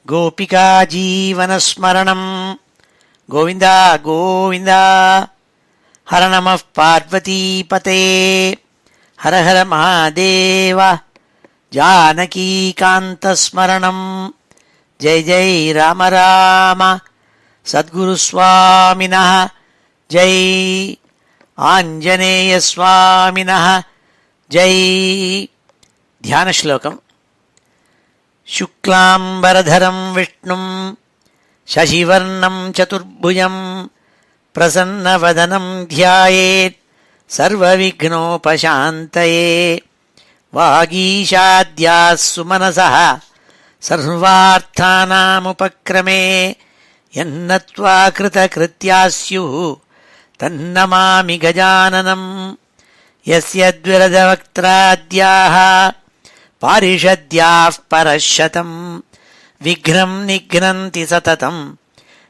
गोपिका जीवनस्मरणं गोविन्द गोविन्द। हर नमः पार्वतीपते हर हर महादेव। जानकीकान्तस्मरणं जय जय राम राम। सद्गुरुस्वामिनः जय, आञ्जनेयस्वामिनः जय। ध्यानश्लोकम्। शुक्लाम्बरधरं विष्णुं शशिवर्णं चतुर्भुजं प्रसन्नवदनं ध्यायेत् सर्वविघ्नोपशान्तये। वागीशाद्याः सुमनसः सर्वार्थानामुपक्रमे यन्नत्वा कृतकृत्याः स्युः तन्नमामि गजाननं। यस्य द्विरदवक्त्राद्याः पारिषद्याः परशतं विघ्नं निघ्नन्ति सततं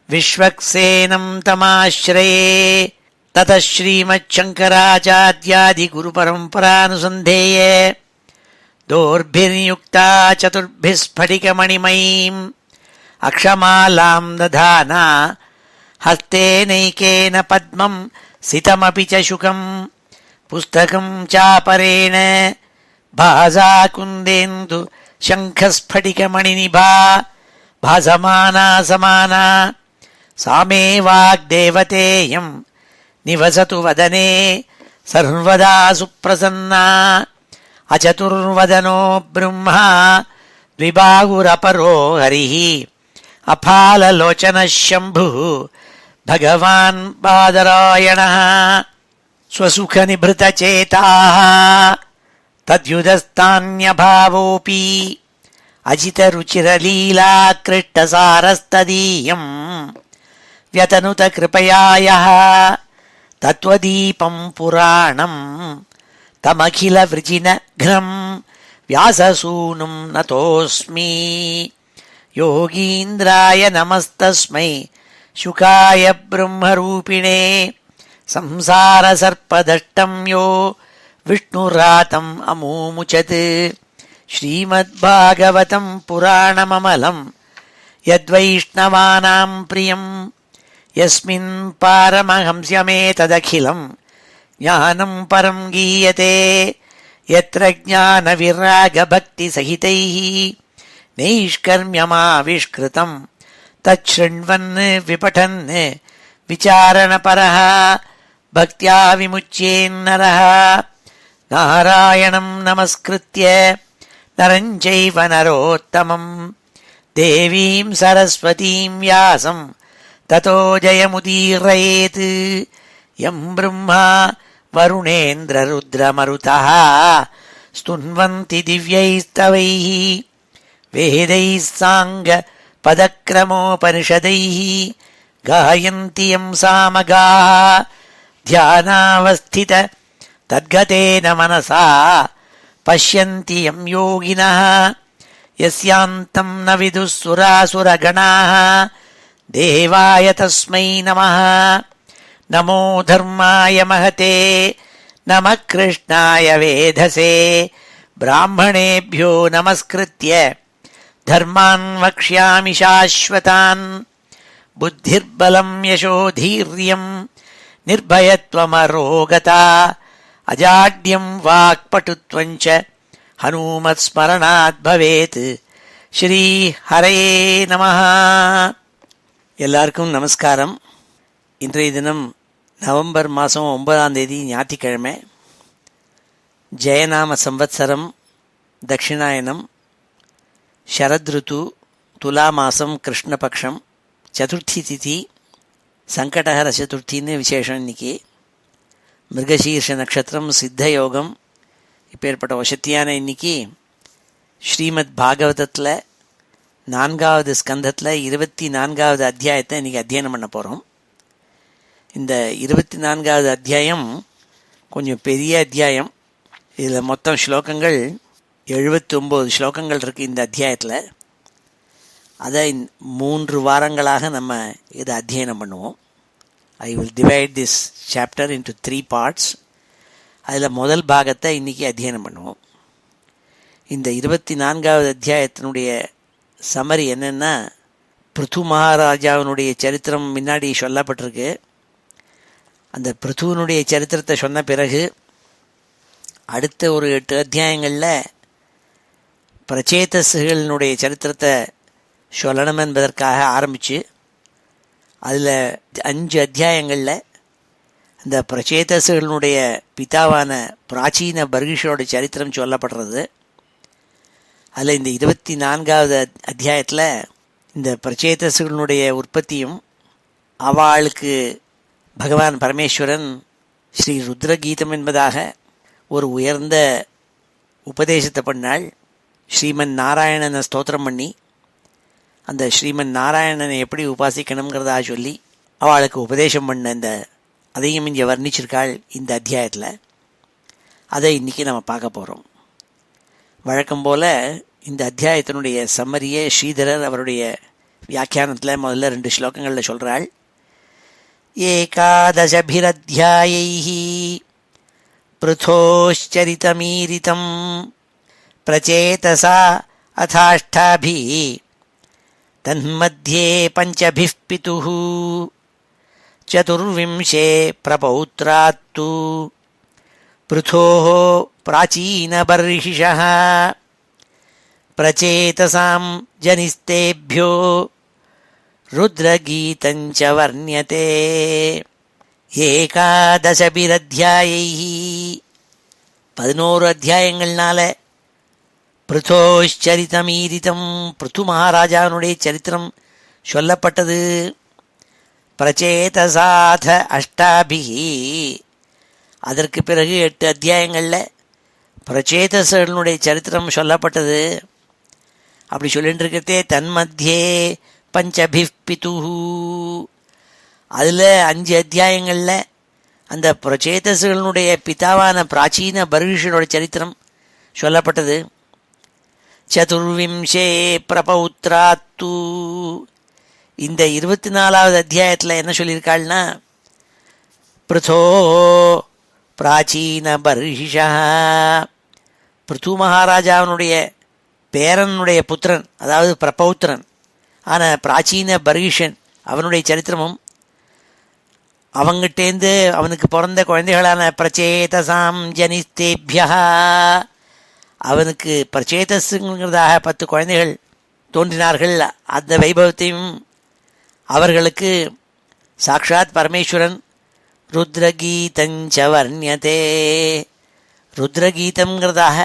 विश्वक्सेनं तमाश्रये। ततः श्रीमच्छङ्कराचार्यादिगुरुपरम्परानुसन्धेये दोर्भिर्युक्ता चतुर्भिः स्फटिकमणिमयीम् अक्षमालां दधाना हस्तेनैकेन पद्मं सितमपि च शुकं पुस्तकं चापरेण भासा कुन्देन्दु शङ्खस्फटिकमणिनिभा भासमाना समाना। सा मे वाग्देवतेयं निवसतु वदने सर्वदा सुप्रसन्ना। अचतुर्वदनो ब्रह्मा द्विबाहुरपरो हरिः अफाललोचनः शम्भुः भगवान् बादरायणः। स्वसुखनिभृतचेताः तद्युदस्तान्यभावोऽपि अजितरुचिरलीलाकृष्टसारस्तदीयं व्यतनुतकृपया यः तत्त्वदीपं पुराणं तमखिलवृजिनघ्नं व्याससूनुं नतोऽस्मि। योगीन्द्राय नमस्तस्मै शुकाय ब्रह्मरूपिणे संसारसर्पदष्टं यो विष्णुरातम् अमूमुचत्। श्रीमद्भागवतं पुराणममलं यद्वैष्णवानां प्रियं यस्मिन् पारमहंस्यमेतदखिलं ज्ञानं परं गीयते। यत्र ज्ञानविरागभक्तिसहितैः नैष्कर्म्यमाविष्कृतं तच्छृण्वन् विपठन् विचारणपरः भक्त्या विमुच्येन्नरः। नारायणं नमस्कृत्य नरं चैव नरोत्तमं देवीं सरस्वतीं व्यासं ततो जयमुदीरयेत्। यं ब्रह्मा वरुणेन्द्ररुद्रमरुतः स्तुन्वन्ति दिव्यैस्तवैः वेदैः साङ्गपदक्रमोपनिषदैः गायन्ति यं सामगाः। ध्यानावस्थित तद्गतेन मनसा पश्यन्ति यं योगिनः यस्यान्तं न विदुः सुरासुरगणाः। देवाय तस्मै नमः। नमो धर्माय महते नमः कृष्णाय वेधसे। ब्राह्मणेभ्यो नमस्कृत्य धर्मान् वक्ष्यामि शाश्वतान्। बुद्धिर्बलं यशोधीर्यं निर्भयत्वमरोगता अजाड्यं वाक्पटुत्वं च हनुमत्स्मरणात् भवेत्। ஸ்ரீ ஹரயே நமஹ. எல்லாருக்கும் நமஸ்காரம். இன்றைய தினம் நவம்பர் மாதம் 9ஆம் தேதி ஞாயிற்றுக்கிழமை. ஜெயநாம சம்வத்சரம் தட்சிணாயனம் ஷரத்ருத்து துலா மாதம் கிருஷ்ணபக்ஷம் சதுர்த்தி திதி சங்கடஹர சதுர்த்தின்னு விசேஷம். இன்னைக்கு மிருகசீர்ஷ நட்சத்திரம் சித்த யோகம். இப்பேற்பட்ட வசத்தியான இன்னைக்கு ஸ்ரீமத் பாகவதத்தில் 4வது ஸ்கந்தத்தில் 24வது அத்தியாயத்தை இன்றைக்கி அத்தியனம் பண்ண போகிறோம். இந்த 24வது அத்தியாயம் கொஞ்சம் பெரிய அத்தியாயம். இதில் மொத்தம் ஸ்லோகங்கள் 79 ஸ்லோகங்கள் இருக்குது இந்த அத்தியாயத்தில். அதை 3 வாரங்களாக நம்ம இதை அத்தியனம் பண்ணுவோம். I will divide this chapter into 3 parts. அதில் முதல் பாகத்தை இன்றைக்கி அத்தியனம் பண்ணுவோம். இந்த 24வது அத்தியாயத்தினுடைய சம்மரி என்னென்னா, பிருத்து மகாராஜாவினுடைய சரித்திரம் முன்னாடி சொல்லப்பட்டிருக்கு. அந்த பிருத்துவனுடைய சரித்திரத்தை சொன்ன பிறகு அடுத்த ஒரு 8 அத்தியாயங்களில் பிரச்சேதஸ்களினுடைய சரித்திரத்தை சொல்லணும் என்பதற்காக ஆரம்பித்து அதில் 5 அத்தியாயங்களில் இந்த பிரச்சேதஸ்களினுடைய பிதாவான பிராச்சீன பர்கிஷோட சரித்திரம் சொல்லப்படுறது. அதில் இந்த 24வது அத்தியாயத்தில் இந்த பிரச்சேதஸ்களினுடைய உற்பத்தியும் அவளுக்கு பகவான் பரமேஸ்வரன் ஸ்ரீ ருத்ரகீதம் என்பதாக ஒரு உயர்ந்த உபதேசத்தை பண்ணாள். ஸ்ரீமன் நாராயணனை ஸ்தோத்திரம் பண்ணி அந்த ஸ்ரீமன் நாராயணனை எப்படி உபாசிக்கணுங்கிறதாக சொல்லி அவளுக்கு உபதேசம் பண்ண இந்த அதையும் இங்கே வர்ணிச்சிருக்காள் இந்த அத்தியாயத்தில். அதை இன்றைக்கி நம்ம பார்க்க போகிறோம். வழக்கம் போல் இந்த அத்தியாயத்தினுடைய சம்மரியை ஸ்ரீதரர் அவருடைய வியாக்கியானத்தில் முதல்ல 2 ஸ்லோகங்களில் சொல்கிறாள். ஏகாதசபிரத்யாயைஹி பிருதோச்சரிதமீரிதம் பிரச்சேதசா அதாஷ்டாபிः தன்மத்யே பஞ்சபிः பிதுः சதுர்விம்சே பிரபௌத்ராத்து பிருதோः பிராச்சீனபர்ஹிஷः பிரச்சேதசாம் ஜனிஸ்தேभ्यो ருத்ரகீதஞ்ச வர்ணியதே. ஏகாதசபிரத்யாயைஹி 11 அத்தியாயங்கள்னால பிருதோச்சரிதமீரிதம் பிருத்து மகாராஜாவினுடைய சரித்திரம் சொல்லப்பட்டது. பிரச்சேதசாத அஷ்டாபிஹி அதற்கு பிறகு 8 அத்தியாயங்களில் பிரச்சேதசனுடைய சரித்திரம் சொல்லப்பட்டது. அப்படி சொல்லிட்டு இருக்கிறதே தன்மத்தியே பஞ்சபிः பிதுः அதில் 5 அத்தியாயங்களில் அந்த பிரச்சேதஸ்களுடைய பிதாவான பிராச்சீன பர்கிஷனோட சரித்திரம் சொல்லப்பட்டது. சதுர்விம்சே பிரபௌத்ராத்து இந்த 24வது அத்தியாயத்தில் என்ன சொல்லியிருக்காள்னா, பிருதோ பிராச்சீன பர்ஹிஷா பிருத்து மகாராஜாவினுடைய பேரனுடைய புத்திரன், அதாவது பிரபௌத்திரன் ஆன பிராச்சீன பர்கிஷன் அவனுடைய சரித்திரமும் அவங்கிட்டேந்து அவனுக்கு பிறந்த குழந்தைகளான பிரச்சேதசாம் ஜனிஸ்தேபியா அவனுக்கு பிரச்சேதஸுங்கிறதாக 10 குழந்தைகள் தோன்றினார்கள். அந்த வைபவத்தையும் அவர்களுக்கு சாக்ஷாத் பரமேஸ்வரன் ருத்ரகீதஞ்ச வர்ணியதே ருத்ரகீதங்கிறதாக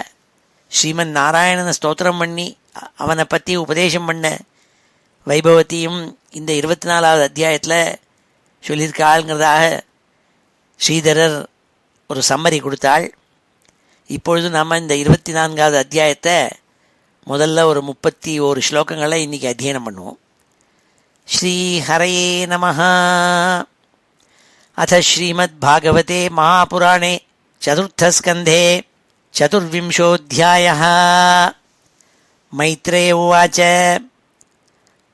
ஸ்ரீமன் நாராயணனை ஸ்தோத்திரம் பண்ணி அவனை பற்றி உபதேசம் பண்ண வைபவத்தையும் இந்த 24வது அத்தியாயத்தில் சொல்லியிருக்காள்ங்கிறதாக ஸ்ரீதரர் ஒரு சம்மரி கொடுத்தாள். இப்பொழுது நாம் இந்த 24வது அத்தியாயத்தை முதல்ல ஒரு 31 ஸ்லோகங்களை இன்றைக்கி அத்தியனம் பண்ணுவோம். ஸ்ரீ ஹரயே நமஹ. அத ஸ்ரீமத் பாகவதே மகாபுராணே சதுர்த்தஸ்கந்தே சதுர்விம்சோऽध्यायः. மைத்ரேய உவாச்ச.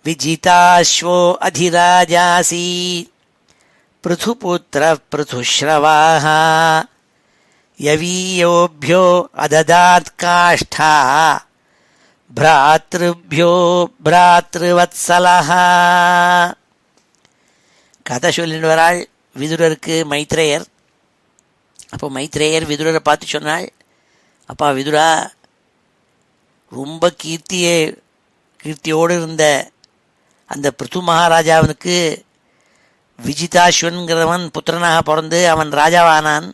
விஜிதாஸ்வோ அதிராஜாசி பிருதுபுத்திர பிருதுஸ்ரவாः யவீயோभ्यो அததாத் காஷ்டா பிராத்ருभ्यो பிராத்ருவத்சலः. கதை சொல்லிட்டு வராள் விதுரருக்கு மைத்ரேயர். அப்போ மைத்ரேயர் விதுரரை பார்த்து சொன்னாள், அப்பா விதுரா, ரொம்ப கீர்த்தியோடு இருந்த அந்த பிருத்து மகாராஜாவனுக்கு விஜிதாஸ்வன்கிறவன் புத்திரனாக பிறந்து அவன் ராஜாவானான்.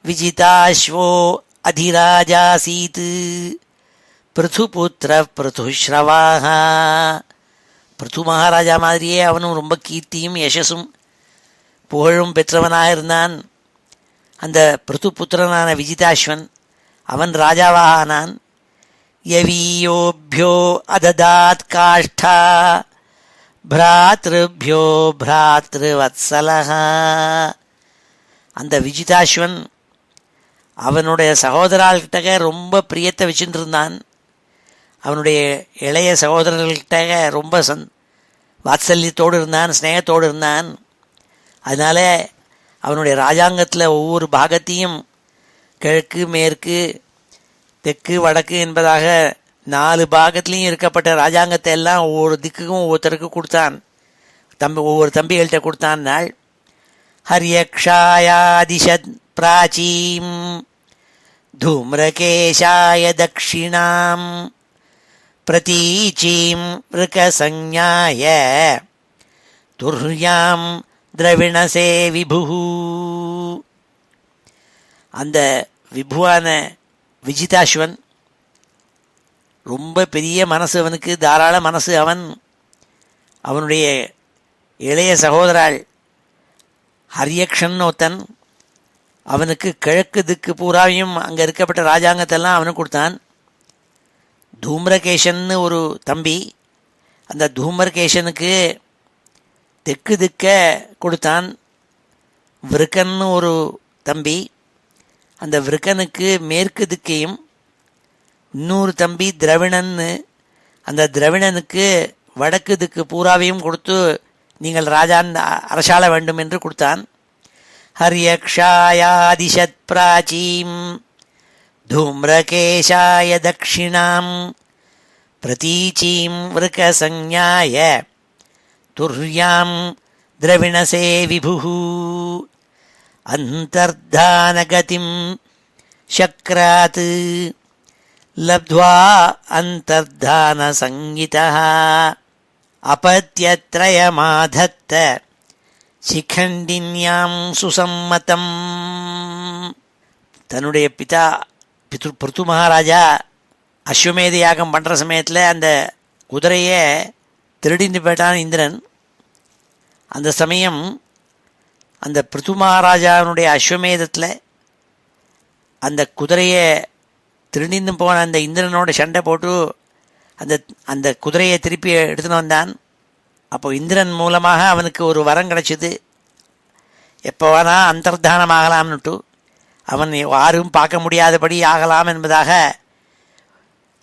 விஜிதாஸ்வோ அதிராஜாசீத் பிருதுபுத்திர பிருதுஸ்ரவாः. பிருத்து மகாராஜா மாதிரியே அவனும் ரொம்ப கீர்த்தியும் யசஸும் புகழும் பெற்றவனாக இருந்தான். அந்த பிருத்துபுத்திரனான விஜிதாஸ்வன் அவன் ராஜாவாக ஆனான். யவீயோभ्यो அததாத் காஷ்டா பிராத்ருभ्यो பிராத்ருவத்சலः. அந்த விஜிதாஸ்வன் அவனுடைய சகோதராள்கிட்ட ரொம்ப பிரியத்தை வச்சுட்டு இருந்தான். அவனுடைய இளைய சகோதரர்கள்கிட்ட ரொம்ப வாத்சல்யத்தோடு இருந்தான், ஸ்நேகத்தோடு இருந்தான். அதனால் அவனுடைய ராஜாங்கத்தில் ஒவ்வொரு பாகத்தையும் கிழக்கு மேற்கு தெற்கு வடக்கு என்பதாக 4 பாகத்திலையும் இருக்கப்பட்ட ராஜாங்கத்தை எல்லாம் ஒவ்வொரு திக்குக்கும் ஒவ்வொருத்தருக்கு கொடுத்தான். ஒவ்வொரு தம்பிகள்கிட்ட கொடுத்தான். நாள் ஹரியக்ஷாயாதிஷத் பிராச்சீம் தூம்ரகேஷாய தக்ஷிணாம் பிரதீச்சீம் ருகசஞ்ஞாய துர்யாம் திரவிணசே விபு. அந்த விபுவான விஜிதாஸ்வன் ரொம்ப பெரிய மனசு, அவனுக்கு தாராள மனசு. அவனுடைய இளைய சகோதராள் ஹரியக்ஷன் ஒருத்தன், அவனுக்கு கிழக்கு திக்கு பூராவையும் அங்கே இருக்கப்பட்ட ராஜாங்கத்தெல்லாம் அவனுக்கு கொடுத்தான். தூம்ரகேஷன்னு ஒரு தம்பி, அந்த தூம்ரகேஷனுக்கு தெற்கு திக்க கொடுத்தான். விருக்கன்னு ஒரு தம்பி, அந்த விருக்கனுக்கு மேற்கு திக்கையும், இன்னொரு தம்பி திரவிணன்னு, அந்த திரவிணனுக்கு வடக்கு திக்கு பூராவையும் கொடுத்து நீங்கள் ராஜான் அரசாள வேண்டும் என்று கொடுத்தான். ஹரியக்ஷாயாதிஷத் பிராச்சீம் தூம்ரகேஷாய தக்ஷிணாம் பிரதீச்சீம் விருகசஞ்ஞாய துர்யாம் திரவிணசே விபு. அந்தர்தானகதிம் சக்ராத் லப்த்வா அந்தர்தான சங்கிதः அபத்யத்ரயமாதத்த சிகண்டின்யாம் சுசம்மதம். தன்னுடைய பிதா பிருத்து மகாராஜா அஸ்வமேத யாகம் பண்ணுற சமயத்தில் அந்த குதிரையை திருடிந்து போயிட்டான் இந்திரன். அந்த சமயம் அந்த பிருத்து மகாராஜாவினுடைய அஸ்வமேதத்தில் அந்த குதிரையை திருடிந்து போன அந்த இந்திரனோட சண்டை போட்டு அந்த குதிரையை திருப்பி எடுத்துன்னு வந்தான். அப்போ இந்திரன் மூலமாக அவனுக்கு ஒரு வரம் கிடச்சிது, எப்போ வேணால் அந்தர்தானம் ஆகலாம்னுட்டு. அவன் யாரும் பார்க்க முடியாதபடி ஆகலாம் என்பதாக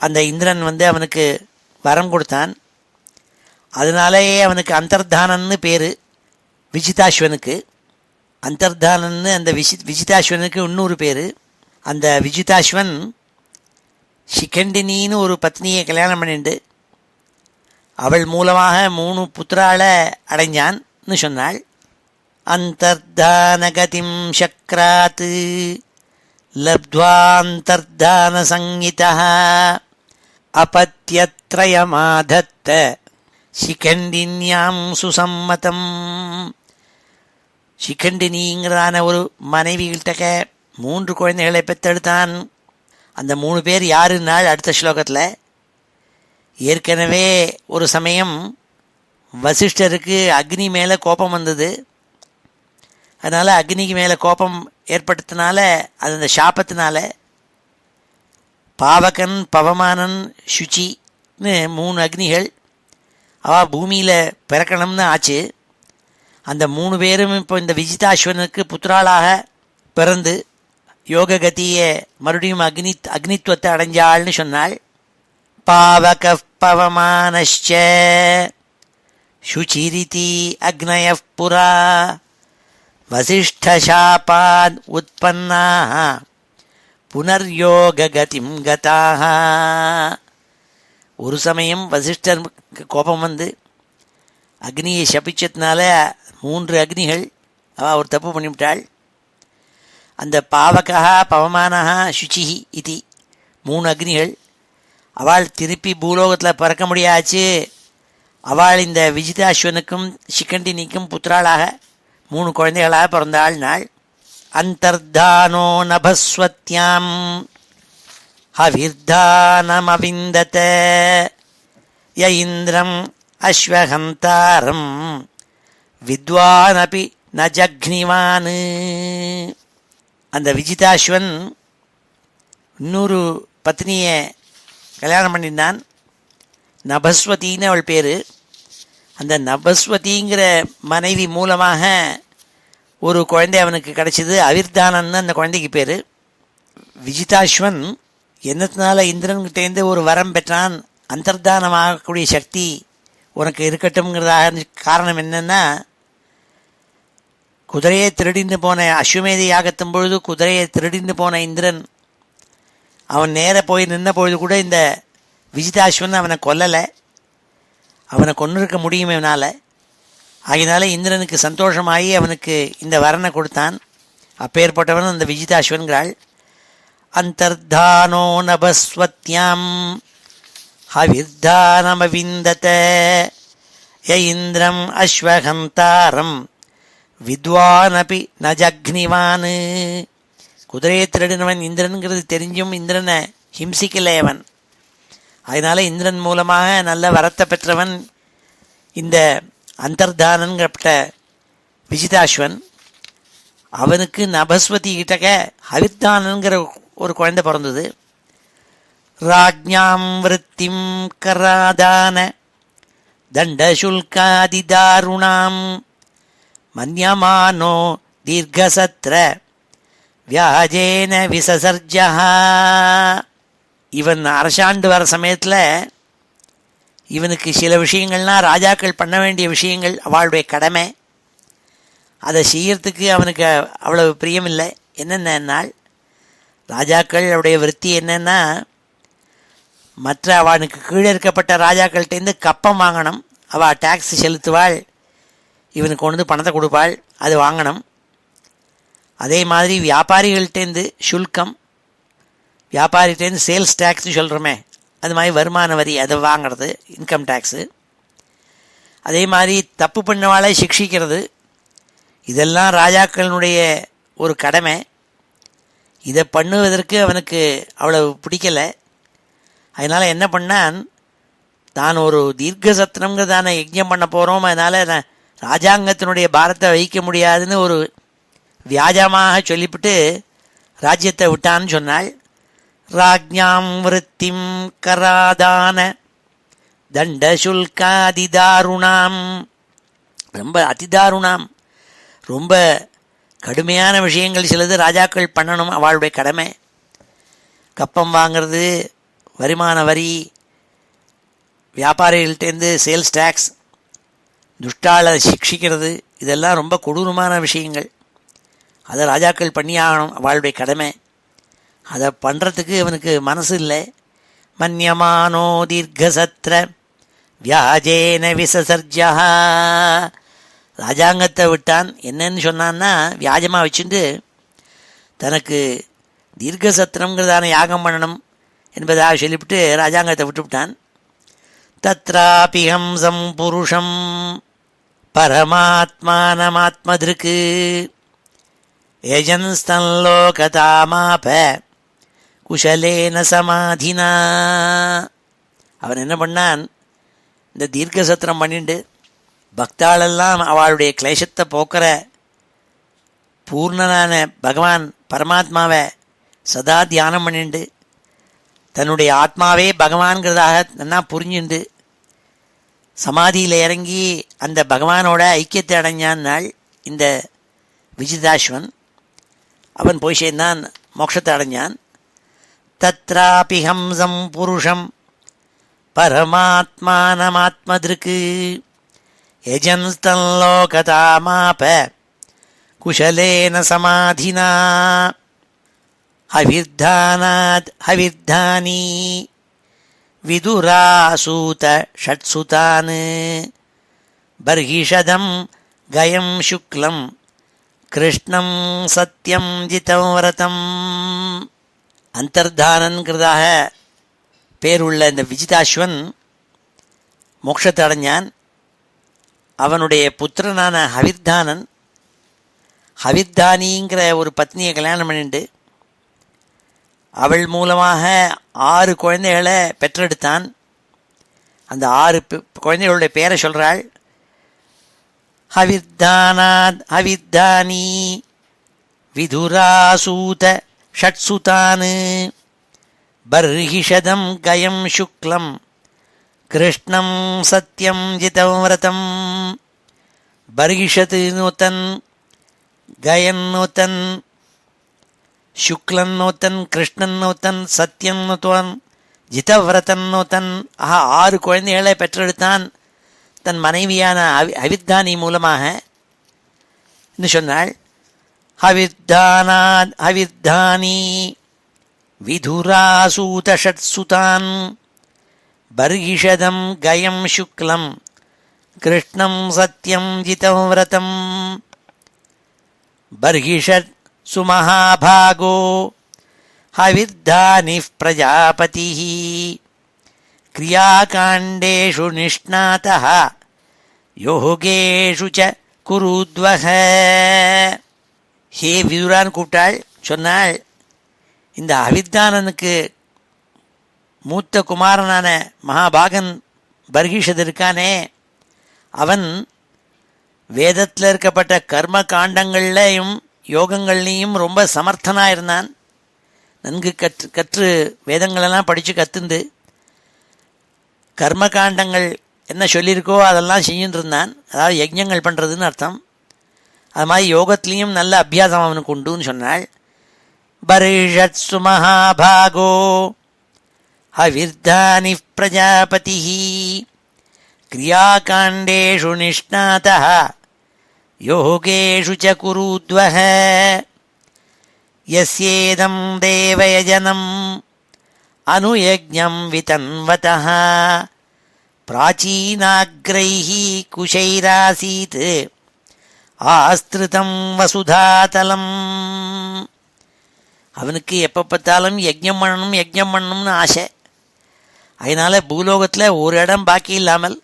அந்த இந்திரன் அவனுக்கு வரம் கொடுத்தான். அதனாலேயே அவனுக்கு அந்தர்தானன்னு பேர். விஜிதாஸ்வனுக்கு அந்தர்தானன்னு அந்த விஜிதாஸ்வனுக்கு இன்னொரு பேர். அந்த விஜிதாஸ்வன் சிகண்டினின்னு ஒரு பத்னியை கல்யாணம் பண்ணிண்டு அவள் மூலமாக 3 புத்திராளை அடைஞ்சான்னு சொன்னாள். அந்தர்தானகதிம் சக்ராத் லப்த்வாந்தர்தான சங்கிதः அபத்யத்ரயமாதத்த சிகண்டின்யாம் சுசம்மதம். சிகண்டினிங்கிறதான ஒரு மனைவிகிட்ட 3 குழந்தைகளை பெற்றெடுத்தான். அந்த 3 பேர் யாருன்னாள் அடுத்த ஸ்லோகத்தில். ஏற்கனவே ஒரு சமயம் வசிஷ்டருக்கு அக்னி மேலே கோபம் வந்தது. அதனால் அக்னிக்கு மேலே கோபம் ஏற்பட்டதுனால அந்த சாபத்தினால பாவகன், பவமானன், சுச்சின்னு 3 அக்னிகள் அவள் பூமியில் பிறக்கணும்னு ஆச்சு. அந்த 3 பேரும் இப்போ இந்த விஜிதாஸ்வனுக்கு புத்திராளாக பிறந்து யோககதியை மறுபடியும் அக்னித்துவத்தை அடைஞ்சாள்னு சொன்னாள். பாவக பவமானश्च சுச்சிரிதி அக்னயः புரா வசிஷ்டசாபாத் உத்பன்னாः புனர்யோககதிம் கதாः. ஒரு சமயம் வசிஷ்டருக்கு கோபம் வந்து அக்னியை சபிச்சதுனால 3 அக்னிகள் அவள் ஒரு தப்பு பண்ணிவிட்டாள். அந்த பாவகா பவமானஹா சுச்சிஹி இது 3 அக்னிகள் அவள் திருப்பி பூலோகத்தில் பறக்க முடியாச்சு. அவள் இந்த விஜிதாஸ்வனுக்கும் சிகண்டினிக்கும் புத்திராளாக 3 குழந்தைகளாக பிறந்தாள். நாள் அந்தர்தானோ நபஸ்வத்யாம் ஹவிர்தானமவிந்தத ய இந்திரம் அஸ்வஹந்தாரம் வித்வானபி ந ஜக்னிவான். அந்த விஜிதாஸ்வன் இன்னொரு பத்னியை கல்யாணம் பண்ணியிருந்தான். நபஸ்வதின்னு அவள் பேர். அந்த நபஸ்வதிங்கிற மனைவி மூலமாக ஒரு குழந்தை அவனுக்கு கிடச்சிது, அவிர்தானன்னு அந்த குழந்தைக்கு பேர். விஜிதாஸ்வன் என்னத்தினால இந்திரன்கிட்டேருந்து ஒரு வரம் பெற்றான், அந்தர்தானமாகக்கூடிய சக்தி உனக்கு இருக்கட்டும்ங்கிறதாக. காரணம் என்னென்னா, குதிரையை திருடிந்து போன அஸ்வமேத யாகத்தும் பொழுது குதிரையை திருடிந்து போன இந்திரன் அவன் நேர போய் நின்ன பொழுது கூட இந்த விஜிதாஸ்வன் அவனை கொல்லலை, அவனை கொன்னிருக்க முடியும் இவனால். ஆகினால இந்திரனுக்கு சந்தோஷமாகி அவனுக்கு இந்த வரனை கொடுத்தான். அப்பேற்பட்டவன் அந்த விஜிதாஸ்வன்கிறாள். அந்தர்தானோ நபஸ்வத்யாம் ஹவிர்தானமவிந்தத ய இந்திரம் அஸ்வகந்தாரம் வித்வானபி நஜக்னிவான். குதிரையை திருடினவன் இந்திரனுங்கிறது தெரிஞ்சும் இந்திரனை ஹிம்சிக்கலை அவன். அதனால இந்திரன் மூலமாக நல்ல வரத்தை பெற்றவன் இந்த அந்தர்தானங்கிற விஜிதாஸ்வன். அவனுக்கு நபஸ்வதி கிட்டக்க ஹவிர்தானங்கிற ஒரு குழந்தை பிறந்தது. ராஜ்ஞாம் விருத்திம் கராதான தண்டசுல்காதிதாருணாம் மன்யமானோ தீர்க்கசத்ர வியாஜேன விசசர்ஜா. இவன் அரசாண்டு வர சமயத்தில் இவனுக்கு சில விஷயங்கள்லாம் ராஜாக்கள் பண்ண வேண்டிய விஷயங்கள், அவளுடைய கடமை. அதை செய்யறதுக்கு அவனுக்கு அவ்வளவு பிரியமில்லை. என்னென்னால் ராஜாக்கள் அவருடைய விருத்தி என்னென்னா, மற்ற அவனுக்கு கீழே இருக்கப்பட்ட ராஜாக்கள்கிட்டேருந்து கப்பம் வாங்கணும். அவள் டேக்ஸ் செலுத்துவாள், இவனுக்கு கொண்டு வந்து பணத்தை கொடுப்பாள், அது வாங்கணும். அதே மாதிரி வியாபாரிகள்கிட்டேருந்து சுல்கம், வியாபாரிகிட்டேருந்து சேல்ஸ் டேக்ஸ்னு சொல்கிறோமே, அது மாதிரி வருமான வரி, அதை வாங்கிறது இன்கம் டேக்ஸு. அதே மாதிரி தப்பு பண்ணவாளை சிக்ஷிக்கிறது, இதெல்லாம் ராஜாக்களினுடைய ஒரு கடமை. இதை பண்ணுவதற்கு அவனுக்கு அவ்வளவு பிடிக்கலை. அதனால் என்ன பண்ணான், தான் ஒரு தீர்க்க சத்திரங்கிறதான யஜ்ஞம் பண்ண போகிறோம், அதனால் நான் ராஜாங்கத்தினுடைய பாரத்தை வகிக்க முடியாதுன்னு ஒரு வியாஜமாக சொல்லிவிட்டு ராஜ்யத்தை விட்டான்னு சொன்னாள். ராஜ்ஞாம் விருத்திம் கராதான தண்டசுல்காதிதாருணாம். ரொம்ப அதிதாருணாம், ரொம்ப கடுமையான விஷயங்கள் சிலது ராஜாக்கள் பண்ணணும், அவளுடைய கடமை. கப்பம் வாங்கிறது, வருமான வரி, வியாபாரிகள்கிட்டேருந்து சேல்ஸ் டேக்ஸ், துஷ்டாளை சிக்ஷிக்கிறது, இதெல்லாம் ரொம்ப கொடூரமான விஷயங்கள். அதை ராஜாக்கள் பண்ணியாகணும், அவளுடைய கடமை. அதை பண்ணுறதுக்கு இவனுக்கு மனசு இல்லை. மன்யமானோ தீர்க்கசத்ர வியாஜேன விசசர்ஜா. ராஜாங்கத்தை விட்டான். என்னன்னு சொன்னான்னா, வியாஜமாக வச்சுட்டு தனக்கு தீர்க்கசத்திரங்கிறதான யாகம் பண்ணணும் என்பதாக சொல்லிவிட்டு ராஜாங்கத்தை விட்டுவிட்டான். தத்ராபி ஹம்சம் புருஷம் பரமாத்மானமாத்மதிருக்கு யஜன்ஸ்தன்லோகதாமாப குஷலேன சமாதினா. அவன் என்ன பண்ணான், இந்த தீர்க்க சத்திரம் பண்ணிட்டு பக்தாளெல்லாம் அவளுடைய கிளேசத்தை போக்குற பூர்ணனான பகவான் பரமாத்மாவை சதா தியானம் பண்ணிண்டு தன்னுடைய ஆத்மாவே பகவான்கிறதாக நல்லா புரிஞ்சுண்டு சமாதியில் இறங்கி அந்த பகவானோட ஐக்கியத்தை அடைஞ்சான் நாள் இந்த விஜிதாஸ்வன். அவன் போய் சேர்ந்தான், மோட்சத்தை அடைஞ்சான். தத்ராபி ஹம்சம் புருஷம் பரமாத்மானமாத்மதிருக்கு யஜன்ஸ்தன்லோகதாமாப குஷலேன சமாதினா. ஹவிர்தானாத் ஹவிர்தானி விதுராசூத ஷட்சுதான் பர்ஹிஷதம் கயம் சுக்லம் கிருஷ்ணம் சத்யம் ஜிதம் விரதம். அந்தர்தானங்கிறதாக பேருள்ள இந்த விஜிதாஸ்வன் மோட்சத்தை அடைஞ்சான். அவனுடைய புத்திரனான ஹவிர்தானன், ஹவிர்தானிங்கிற ஒரு பத்னியை கல்யாணம் பண்ணிட்டு அவள் மூலமாக 6 குழந்தைகளை பெற்றெடுத்தான். அந்த 6 குழந்தைகளுடைய பேரை சொல்கிறாள். ஹவிர்தானாத் ஹவிர்தானி விதுராசூத ஷட்சுதான் பர்ஹிஷதம் கயம் சுக்லம் கிருஷ்ணம் சத்யம் ஜிதம் விரதம். பர்ஹிஷத் நூத்தன், கயன் நூத்தன், சுக்லன் நூத்தன், கிருஷ்ணன் நூத்தன், சத்யன் நூத்தன், ஜிதவிரதன் நூத்தன். 6 குழந்தைகளை பெற்றெடுத்தான் தன் மனைவியான ஹவிர்தானி மூலமாக என்று சொன்னாள். ஹவிர்தானாத் ஹவிர்தானி விதுராசூத ஷட்சுதான் பர்கிஷதம் கயம் சுக்லம் கிருஷ்ணம் சத்யம் ஜிதவ்ரதம் பர்கிஷத் சுமஹாபாகோ ஹவிர்தானிப் பிரஜாபதிः கிரியாகாண்டேஷு நிஷ்ணாதः யோகேஷு ச குருத்வஹ. ஹே விதுரான்னு கூப்பிட்டாள். சொன்னாள், இந்த அவித்தானனுக்கு மூத்த குமாரனான மகாபாகன் பர்கிஷத் இருக்கானே, அவன் வேதத்தில் இருக்கப்பட்ட கர்ம காண்டங்கள்லையும் யோகங்கள்லையும் ரொம்ப சமர்த்தனாக இருந்தான். நன்கு கற்று வேதங்களெல்லாம் படித்து கற்றுந்து கர்ம காண்டங்கள் என்ன சொல்லியிருக்கோ அதெல்லாம் செஞ்சுட்டு இருந்தான். அதாவது யஜ்ஞங்கள் பண்ணுறதுன்னு அர்த்தம். அது மாதிரி யோகத்துலேயும் நல்ல அபியாசம் அவனுக்கு உண்டுன்னு சொன்னாள். பர்ஷத் சுமஹாபாகோ ஹவிர்தானி பிரஜாபதிः கிரியாகாண்டேஷு நிஷ்ணாதः யோகேஷு ச குருத்வஹ யஸ்யேதம் தேவயஜனம் அனுயஜ்ஞம் விதன்வதः பிராச்சீனாக்ரைः குஷைராசீத் ஆஸ்திருதம் வசுதாதலம். அவனுக்கு எப்போ பார்த்தாலும் யஜ்ஞம் பண்ணணும்னு ஆசை. அதனால் பூலோகத்தில் ஒரு இடம் பாக்கி இல்லாமல்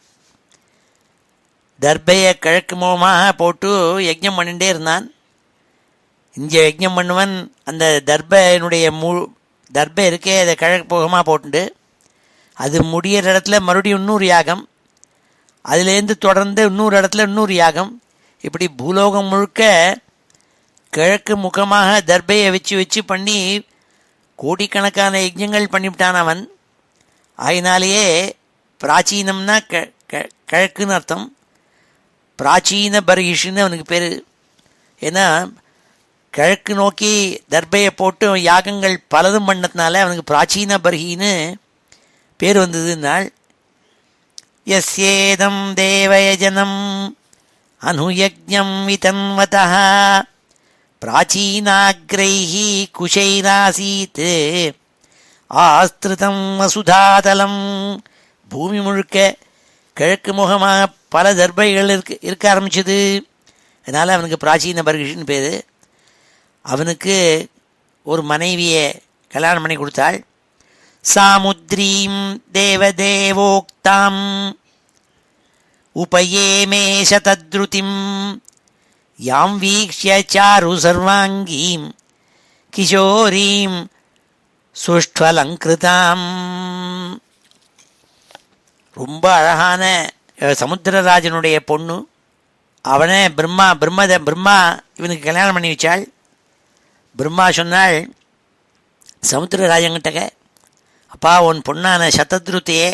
தர்பையை கிழக்கு முகமாக போட்டு யஜ்ஞம் பண்ணிகிட்டே இருந்தான். இங்கே யஜ்ஞம் பண்ணுவன் அந்த தர்பையினுடைய தர்பை இருக்கே அதை கிழக்கு முகமாக போட்டுண்டு அது முடிகிற இடத்துல மறுபடியும் இன்னொரு யாகம், அதுலேருந்து தொடர்ந்து இன்னொரு இடத்துல இன்னொரு யாகம், இப்படி பூலோகம் முழுக்க கிழக்கு முகமாக தர்பையை வச்சு பண்ணி கோடிக்கணக்கான யஜ்ஞங்கள் பண்ணிவிட்டான் அவன். அதனாலேயே பிராச்சீனம்னா கிழக்குன்னு அர்த்தம். பிராச்சீன பர்கிஷ்ன்னு அவனுக்கு பேர். ஏன்னா கிழக்கு நோக்கி தர்பையை போட்டு யாகங்கள் பலதும் பண்ணதுனால அவனுக்கு பிராச்சீன பர்கின்னு பேர் வந்ததுனால். யஸ்யேதம் தேவயஜனம் அனுயஜ்ஞம் விதன்வதः பிராச்சீனாக்ரைः குஷைராசீத் ஆஸ்திருதம் வசுதாதலம். பூமி முழுக்க கிழக்கு முகமாக பல தர்பைகள் இருக்க ஆரம்பிச்சது. அதனால் அவனுக்கு பிராச்சீன பர்கிஷ்ன்னு பேர். அவனுக்கு ஒரு மனைவியை கல்யாணம் பண்ணி கொடுத்தாள். சாமுத்ரீம் தேவதேவோக்தாம் உபயேமே சதத்ருதிம் யாம் வீக்ஷ்ய சாரு சர்வாங்கீம் கிஷோரீம் சுஷ்ட்வலங்கிருதாம். ரொம்ப அழகான சமுத்திரராஜனுடைய பொண்ணு. அவனை பிரம்மா இவனுக்கு கல்யாணம் பண்ணி வச்சாள். பிரம்மா சொன்னாள் சமுத்திரராஜன்கிட்ட, அப்பா உன் பொண்ணான சதத்ருத்தையே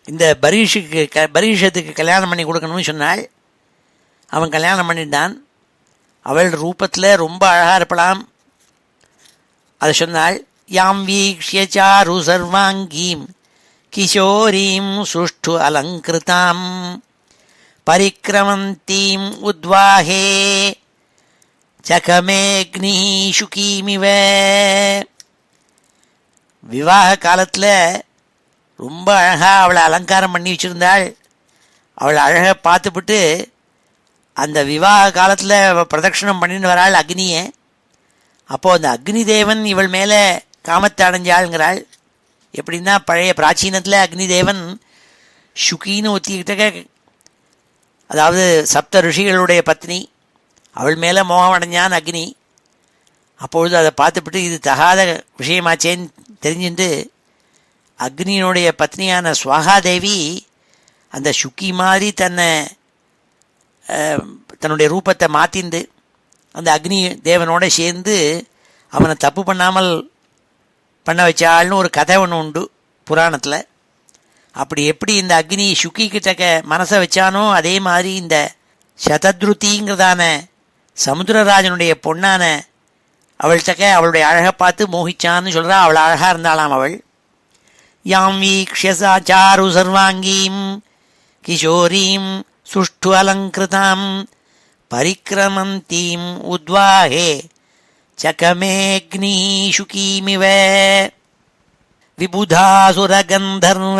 இந்த பரீஷத்துக்கு கல்யாணம் பண்ணி கொடுக்கணும்னு சொன்னாள். அவன் கல்யாணம் பண்ணிட்டான். அவள் ரூபத்தில் ரொம்ப அழகாக இருப்பலாம். அதை சொன்னாள். யாம் வீக்ஷ்ய சாரு சர்வாங்கீம் கிஷோரீம் சுஷ்டு அலங்கிருதாம் பரிக்ரமந்தீம் உத்வாஹே சகமேக்னி சுகீமிவ. விவாக காலத்தில் ரொம்ப அழகாக அவளை அலங்காரம் பண்ணி வச்சுருந்தாள். அவளை அழகாக பார்த்துவிட்டு அந்த விவாக காலத்தில் பிரதட்சணம் பண்ணின்னு வராள் அக்னியை. அப்போது அந்த அக்னி தேவன் இவள் மேலே காமத்தை அடைஞ்சாளுங்கிறாள். எப்படின்னா பழைய பிராச்சீனத்தில் அக்னி தேவன் சுகின்னு ஒத்திக்கிட்ட, அதாவது சப்த ரிஷிகளுடைய பத்னி, அவள் மேலே மோகம் அடைஞ்சான் அக்னி. அப்பொழுது அதை பார்த்துவிட்டு இது தகாத விஷயமாச்சேன்னு தெரிஞ்சுட்டு அக்னியினுடைய பத்னியான சுவாகாதேவி அந்த சுக்கி மாதிரி தன்னுடைய ரூபத்தை மாற்றிண்டு அந்த அக்னி தேவனோடு சேர்ந்து அவனை தப்பு பண்ணாமல் பண்ண வச்சாள்னு ஒரு கதை ஒன்று உண்டு புராணத்தில். அப்படி எப்படி இந்த அக்னி சுக்கி கிட்டக்க மனசை வச்சானோ அதே மாதிரி இந்த சதத்ருதிங்கிறதான சமுத்திரராஜனுடைய பொண்ணான அவள்கிட்டக்க அவளுடைய அழகை பார்த்து மோகிச்சான்னு சொல்கிறா. அவள் அழகாக இருந்தாளாம் அவள். யாம் வீக்ஷ்யசா சாரு சர்வாங்கீம் கிஷோரீம் சுஷ்டு அலங்கிருதாம் பரிக்ரமந்தீம் உத்வாஹே சகமேக்னி சுகீமிவ. விபுதாசுரகந்தர்வ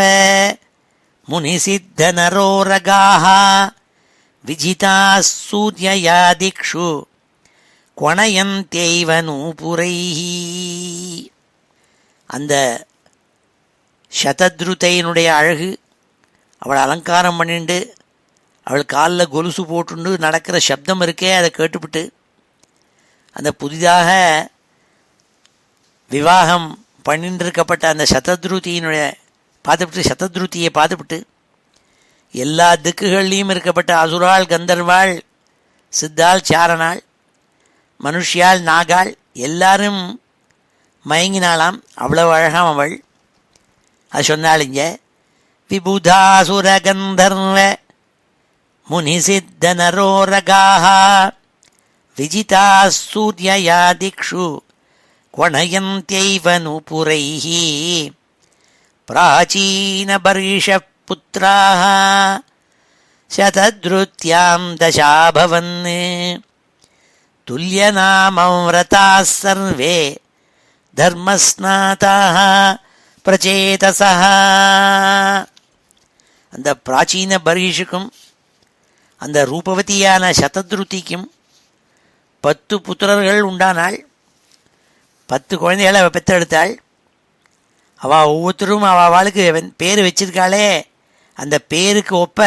முனிசித்தனரோரகாः விஜிதாः சூர்யயா திக்ஷு கொணயந்தைவ நூபுரைः. அந்த சதத்ருதையினுடைய அழகு, அவள் அலங்காரம் பண்ணிண்டு அவள் காலில் கொலுசு போட்டுண்டு நடக்கிற சப்தம் இருக்கே, அதை கேட்டுவிட்டு அந்த புதிதாக விவாகம் பண்ணின்றிருக்கப்பட்ட அந்த சதத்ருதியினுடைய சதத்ருதியை பார்த்துவிட்டு எல்லா திக்குகள்லையும் இருக்கப்பட்ட அசுராள், கந்தர்வாள், சித்தாள், சாரணாள், மனுஷியாள், நாகாள் எல்லாரும் மயங்கினாளாம். அவ்வளவு அழகாம் அவள். அது சொன்னாள் இங்க. விபுதாசுர கந்தர்வ முனிசித்த நரோரகாः விஜிதாः சூர்யயா திக்ஷு கொணயந்தைவ நூபுரைः பிராச்சீனபர்ஷः புத்ராः சதத்ருத்யாம் தசாபவன் துல்யநாமவ்ரதாः சர்வே தர்மஸ்நாதாः பிரச்சேதசः. அந்த பிராச்சீன பர்ஷுக்கும் அந்த ரூபவதியான சதத்ருதிக்கும் 10 புத்திரர்கள் உண்டானாள். 10 குழந்தைகளை அவள் பெற்றெடுத்தாள். அவள் ஒவ்வொருத்தரும் அவளுக்கு பேர் வச்சிருக்காளே, அந்த பேருக்கு ஒப்ப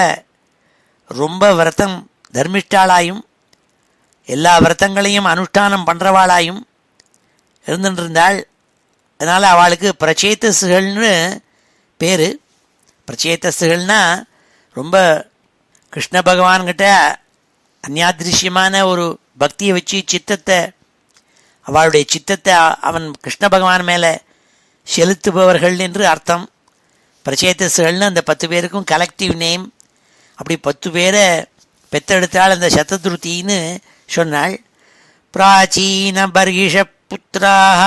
ரொம்ப விரதம் தர்மிஷ்டாளாயும் எல்லா விரதங்களையும் அனுஷ்டானம் பண்ணுறவாளாயும் இருந்துருந்தாள். அதனால் அவளுக்கு பிரச்சேதஸ்கள்னு பேர். பிரச்சேதஸ்கள்னால் ரொம்ப கிருஷ்ண பகவான்கிட்ட அந்யாதிருஷ்யமான ஒரு பக்தியை வச்சு அவளுடைய சித்தத்தை அவன் கிருஷ்ண பகவான் மேலே செலுத்துபவர்கள் என்று அர்த்தம். பிரச்சேதஸ்கள்னு அந்த 10 பேருக்கும் கலெக்டிவ் நேம். அப்படி 10 பேரை பெற்றெடுத்தாள் அந்த சதத்ருத்தின்னு சொன்னாள். பிராச்சீன பர்ஷ புத்ராः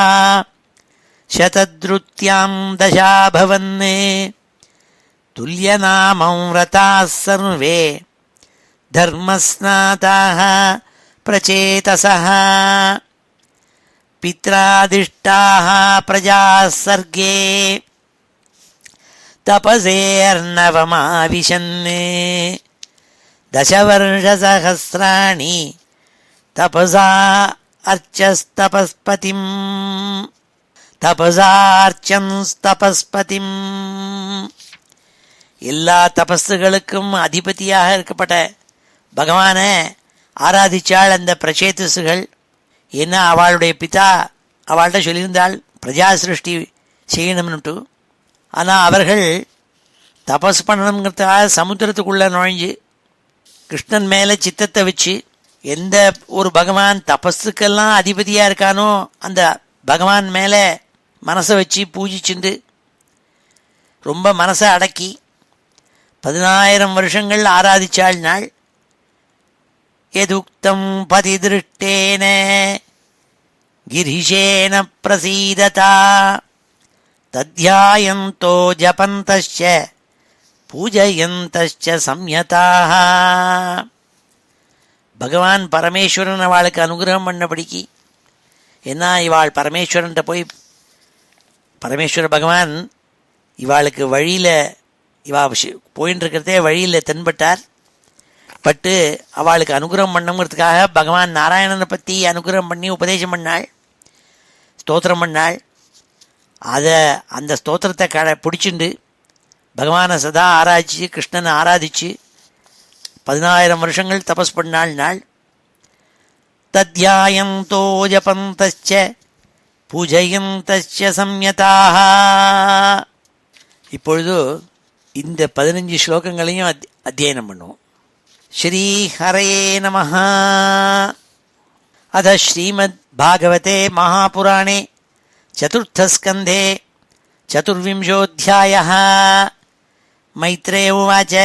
சதத்ருத்யாம் தசாபவன் துல்யநாமவ்ரதாः சர்வே தர்மஸ்நாதாः பிரச்சேதசः பித்ராதிஷ்டாः பிரஜாः சர்गे தபசேர்ணவமாவிஷன் தசவர்ஷசஹஸ்ராணி தபசா அர்ச்சஸ்தபஸ்பதிம் தபசார்ச்சன்ஸ்தபஸ்பதிம். எல்லா தபஸுகளுக்கும் அதிபதியாக இருக்கப்பட்ட பகவானை ஆராதிச்சாள் அந்த பிரச்சேதசுகள். ஏன்னா அவளுடைய பிதா அவள்கிட்ட சொல்லியிருந்தாள் பிரஜா சிருஷ்டி செய்யணும்னுட்டு. ஆனால் அவர்கள் தபஸ் பண்ணணுங்கிறதுக்காக சமுத்திரத்துக்குள்ளே நுழைஞ்சு கிருஷ்ணன் மேலே சித்தத்தை வச்சு எந்த ஒரு பகவான் தபஸுக்கெல்லாம் அதிபதியாக இருக்கானோ அந்த பகவான் மேலே மனசை வச்சு பூஜிச்சுண்டு ரொம்ப மனசை அடக்கி 10000 வருஷங்கள் ஆராதிச்சாள் நாள். எதுக்தம் பதிதிருஷ்டேன கிரிஷேன பிரசீததா தத்யாயந்தோ ஜபந்தஸ்ச பூஜயந்தஸ்ச சம்யதாக. பகவான் பரமேஸ்வரன் அவளுக்கு அனுகிரகம் பண்ணபடிக்கு, ஏன்னா இவாள் பரமேஸ்வரன்ட்ட போய் பரமேஸ்வர பகவான் இவாளுக்கு வழியில் போயின்னு இருக்கிறதே வழியில் தென்பட்டார். பட்டு அவளுக்கு அனுகிரகம் பண்ணணுங்கிறதுக்காக பகவான் நாராயணனை பற்றி அனுகிரகம் பண்ணி உபதேசம் பண்ணாள், ஸ்தோத்திரம் பண்ணாள். அதை அந்த ஸ்தோத்திரத்தை பிடிச்சிண்டு பகவானை சதா ஆராய்ச்சி கிருஷ்ணனை ஆராதிச்சு 10000 வருஷங்கள் தபஸ் பண்ணாள் நாள். தத்யாயந்தோ ஜபந்தஸ்ச பூஜயந்தஸ்ச சம்யதாக. இப்பொழுது இந்த 15 ஸ்லோகங்களையும் அத்தியனம் பண்ணுவோம். ஸ்ரீ ஹரே நமஹ. அத ஸ்ரீமத் பாகவதே மகாபுராணே சதுர்த்தஸ்கந்தே சதுர்விம்சோऽध्यायः. மைத்ரேய உவாச்ச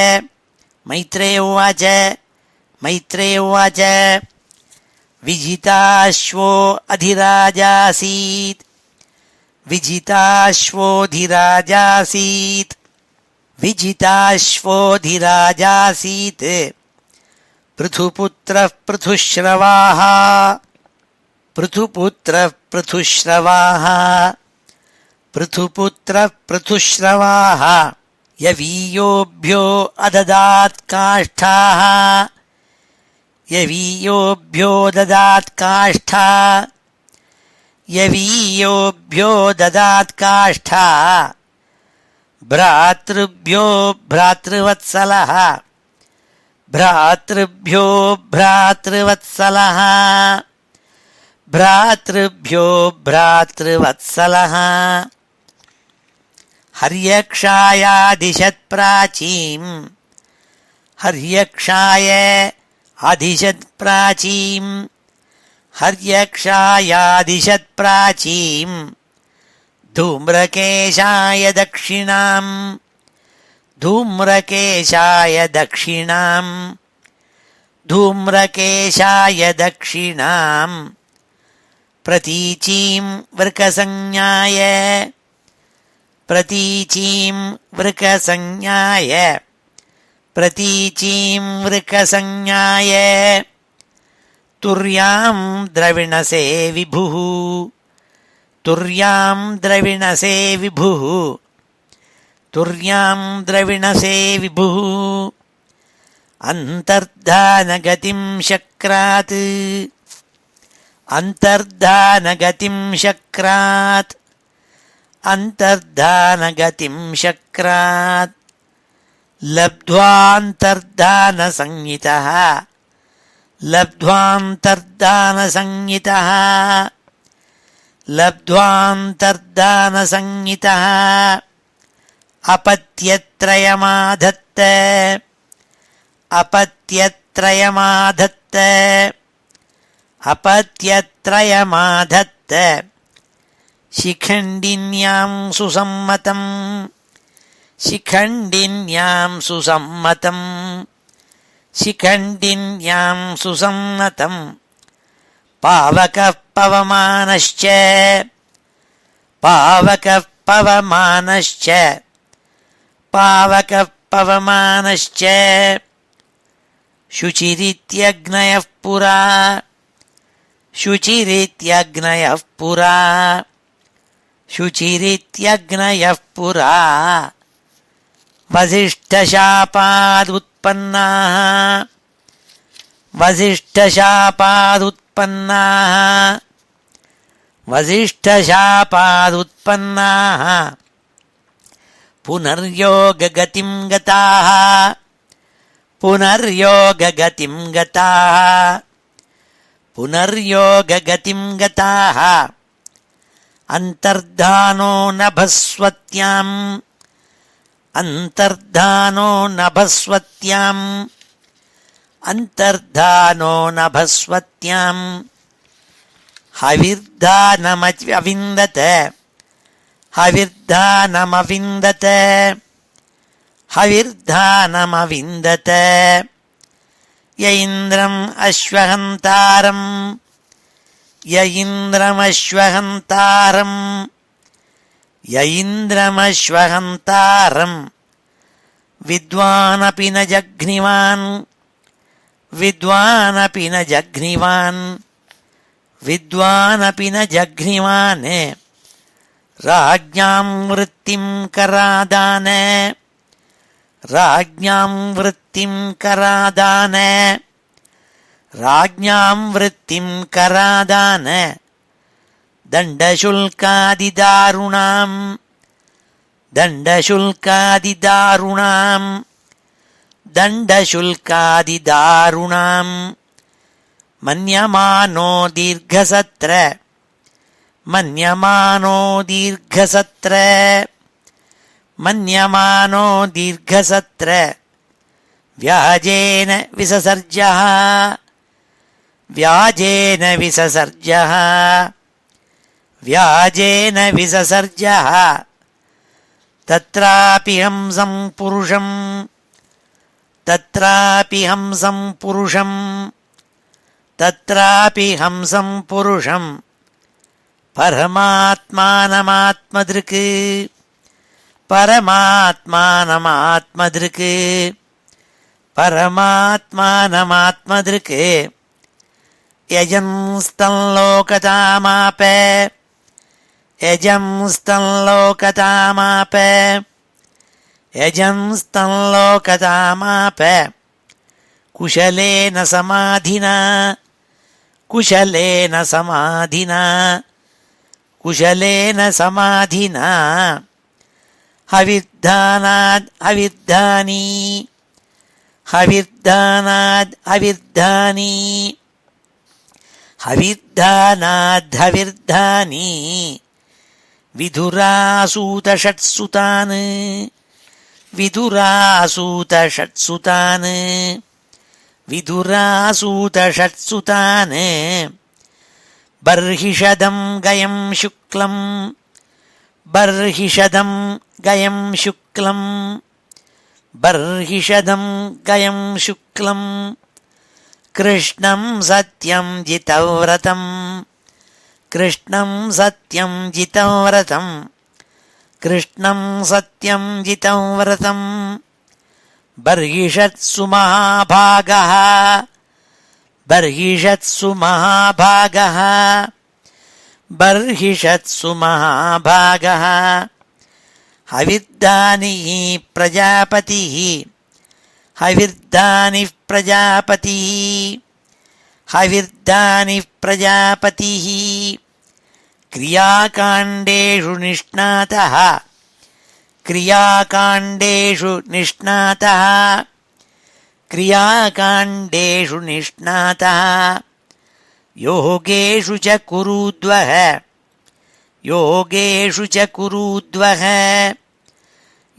மைத்ரேய உவாச்ச மைத்ரேய உவாச்ச விஜிதாஸ்வோ அதிராஜாசீத் விஜிதாஸ்வோதிராஜாசீத் விஜிதாஸ்வோதிராஜாசீத் பிருதுபுத்ரः பிருதுஸ்ரவாः பிருதுபுத்ரः பிருதுஸ்ரவாः पृथुपुत्रः पृथुश्रवाः यवीयोभ्यो अददात् काष्ठाः यवीयोभ्यो ददात् काष्ठा यवीयोभ्यो ददात् काष्ठा भ्रातृभ्यो भ्रातृवत्सलः भ्रातृभ्यो भ्रातृवत्सलः भ्रातृभ्यो भ्रातृवत्सलः हर्यक्षायादिशत् प्राचीम् हर्यक्षाय अधिशत् प्राचीम् हर्यक्षायादिशत् प्राचीम् धूम्रकेशाय दक्षिणाम् धूम्रकेशाय दक्षिणाम् धूम्रकेशाय दक्षिणाम् प्रतीचीम् वृकसंज्ञाय प्रतीचीम् वृकसंज्ञाय प्रतीचीम् वृकसंज्ञाय तुर्याम् द्रविणसे विभुः तुर्याम् द्रविणसे विभुः तुर्याम् द्रविणसे विभुः अन्तर्धानगतिम् शक्रात् अन्तर्धानगतिम् शक्रात् अन्तर्धानगतिम् शक्रात् लब्ध्वान्तर्धानसंज्ञितः लब्ध्वान्तर्धानसंज्ञितः लब्ध्वान्तर्धानसंज्ञितः अपत्यत्रयमाधत्त अपत्यत्रयमाधत्त अपत्यत्रयमाधत्त शिखण्डिन्यां सुसम्मतम् शिखण्डिन्यां सुसम्मतम् शिखण्डिन्यां सुसम्मतम् पावकः पवमानश्च पावकः पवमानश्च पावकः पवमानश्च शुचिरित्यग्नयः पुरा शुचिरित्यग्नयः पुरा शुचिरित्यग्नयः पुरा वसिष्ठशापादुत्पन्नाः वसिष्ठशापादुत्पन्नाः वसिष्ठशापादुत्पन्नाः पुनर्योगगतिं गताः पुनर्योगगतिं गताः पुनर्योगगतिं गताः अन्तर्धानो नभस्वत्याम् अन्तर्धानो नभस्वत्याम् अन्तर्धानो नभस्वत्याम् हविर्धानमविन्दत हविर्धानमविन्दत हविर्धानमविन्दत य इन्द्रम् अश्वहन्तारम् य इन्द्रमश्वहन्तारम् य इन्द्रमश्वहन्तारम् विद्वानपि न जघ्निवान् विद्वानपि न जघ्निवान् विद्वानपि न जघ्निवान् राज्ञां वृत्तिं करादान राज्ञां वृत्तिं करादान राज्ञां वृत्तिं करादान दण्डशुल्कादिदारुणां दण्डशुल्कादिदारुणां दण्डशुल्कादिदारुणां मन्यमानो दीर्घसत्र मन्यमानो दीर्घसत्र मन्यमानो दीर्घसत्र व्याजेन विससर्जः व्याजेन विससर्जः व्याजेन विससर्जः तत्रापि हंसं पुरुषं तत्रापि हंसं पुरुषं तत्रापि हंसं पुरुषं परमात्मानमात्मदृक् परमात्मानमात्मदृक् परमात्मानमात्मदृक् यजंस्तं लोकतामाप यजंस्तल्लोकतामाप यजंस्तल्लोकतामाप कुशलेन समाधिना कुशलेन समाधिना कुशलेन समाधिना हविर्धानाद् हविर्धानी हविर्धानाद् हविर्धानी हविर्धानाद् हविर्धानी विधुरासूतषट्सुतान् विधुरासूतषट्सुतान् विधुरासूतषट्सुतान् बर्हिषदं गयं शुक्लं बर्हिषदं गयं शुक्लं बर्हिषदं गयं शुक्लं कृष्णं सत्यं जितव्रतं कृष्णं सत्यं जितव्रतं कृष्णं सत्यं जितव्रतं बर्हिषत्सु महाभागः बर्हिषत्सु महाभागः बर्हिषत्सु महाभागः हविर्धानिः प्रजापतिः हविर्धानिः प्रजापतिः हविर्धानिः प्रजापतिः क्रियाकाण्डेषु निष्णातः क्रियाकाण्डेषु निष्णातः क्रियाकाण्डेषु निष्णातः योगेषु च कुरुद्वः योगेषु च कुरुद्वः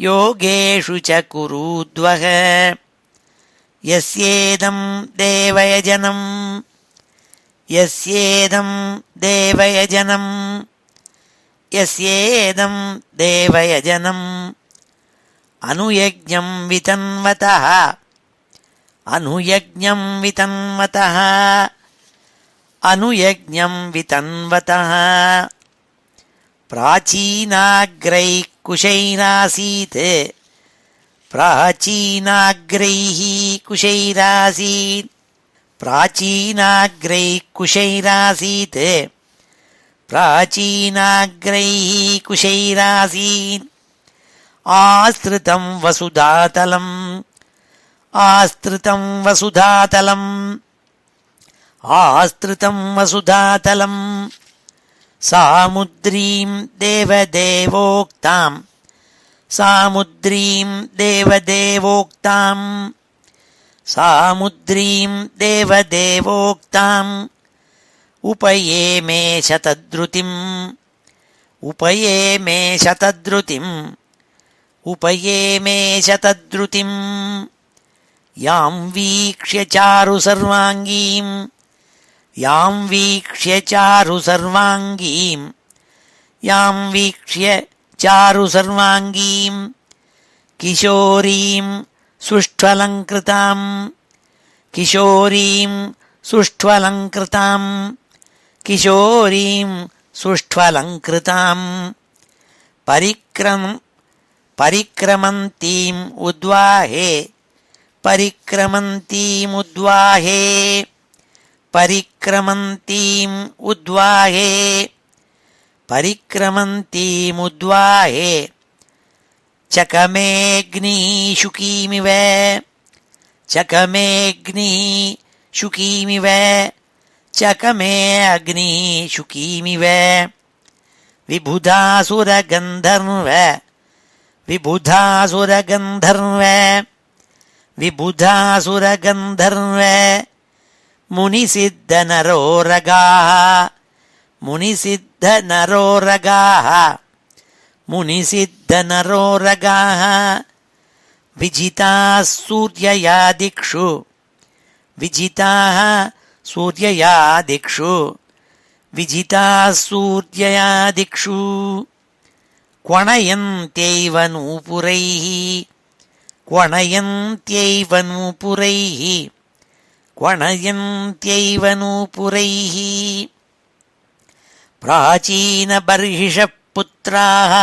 योगेषु च कुरुद्वः यस्येदं देवयजनं यस्येदं देवयजनं यस्येदं देवयजनं अनुयज्ञं वितन्वतः अनुयज्ञं वितन्वतः अनुयज्ञं वितन्वतः प्राचीनाग्रैः कुशैरासीत् प्राचीनाग्रैः कुशैरासीत् प्राचीनाग्रैः कुशैरासीत् प्राचीनाग्रैः कुशैरासीत् आश्रितं वसुधातलम् आश्रितं वसुधातलम् आश्रितं वसुधातलम् सामुद्रीं देवदेवोक्तां सामुद्रीं देवदेवोक्तां सामुद्रीं देवदेवोक्ताम् उपयेमे शतद्रुतिम् उपयेमे शतद्रुतिम् उपयेमे शतद्रुतिम् यां वीक्ष्य चारु सर्वाङ्गीं यां वीक्ष्य चारु सर्वाङ्गीं यां वीक्ष्य चारु सर्वाङ्गीं किशोरीं सुष्ठ्वलङ्कृतां किशोरीं सुष्ठ्वलङ्कृतां किशोरीं सुष्ठ्वलङ्कृतां परिक्रमन्तीम् उद्वाहे परिक्रमन्तीम् उद्वाहे परिक्रमन्तीम् उद्वाहे परिक्रमन्तीम् उद्वाहे चकमेऽग्निशुकीमिव चकमेऽग्निशुकीमिव चकमे अग्निशुकीमिव विबुधासुरगन्धर्व विबुधासुरगन्धर्व विबुधासुरगन्धर्व मुनिसिद्धनरोरगाः मुनिसिद्धनरोरगाः मुनिसिद्धनरोरगाः विजिताः सूर्यया दिक्षु विजिताः सूर्यया दिक्षु विजिताः सूर्यया दिक्षु क्वणयन्त्यैव नूपुरैः क्वणयन्त्यैव नूपुरैः क्वणयन्त्यैव नूपुरैः प्राचीनबर्हिषः पुत्राः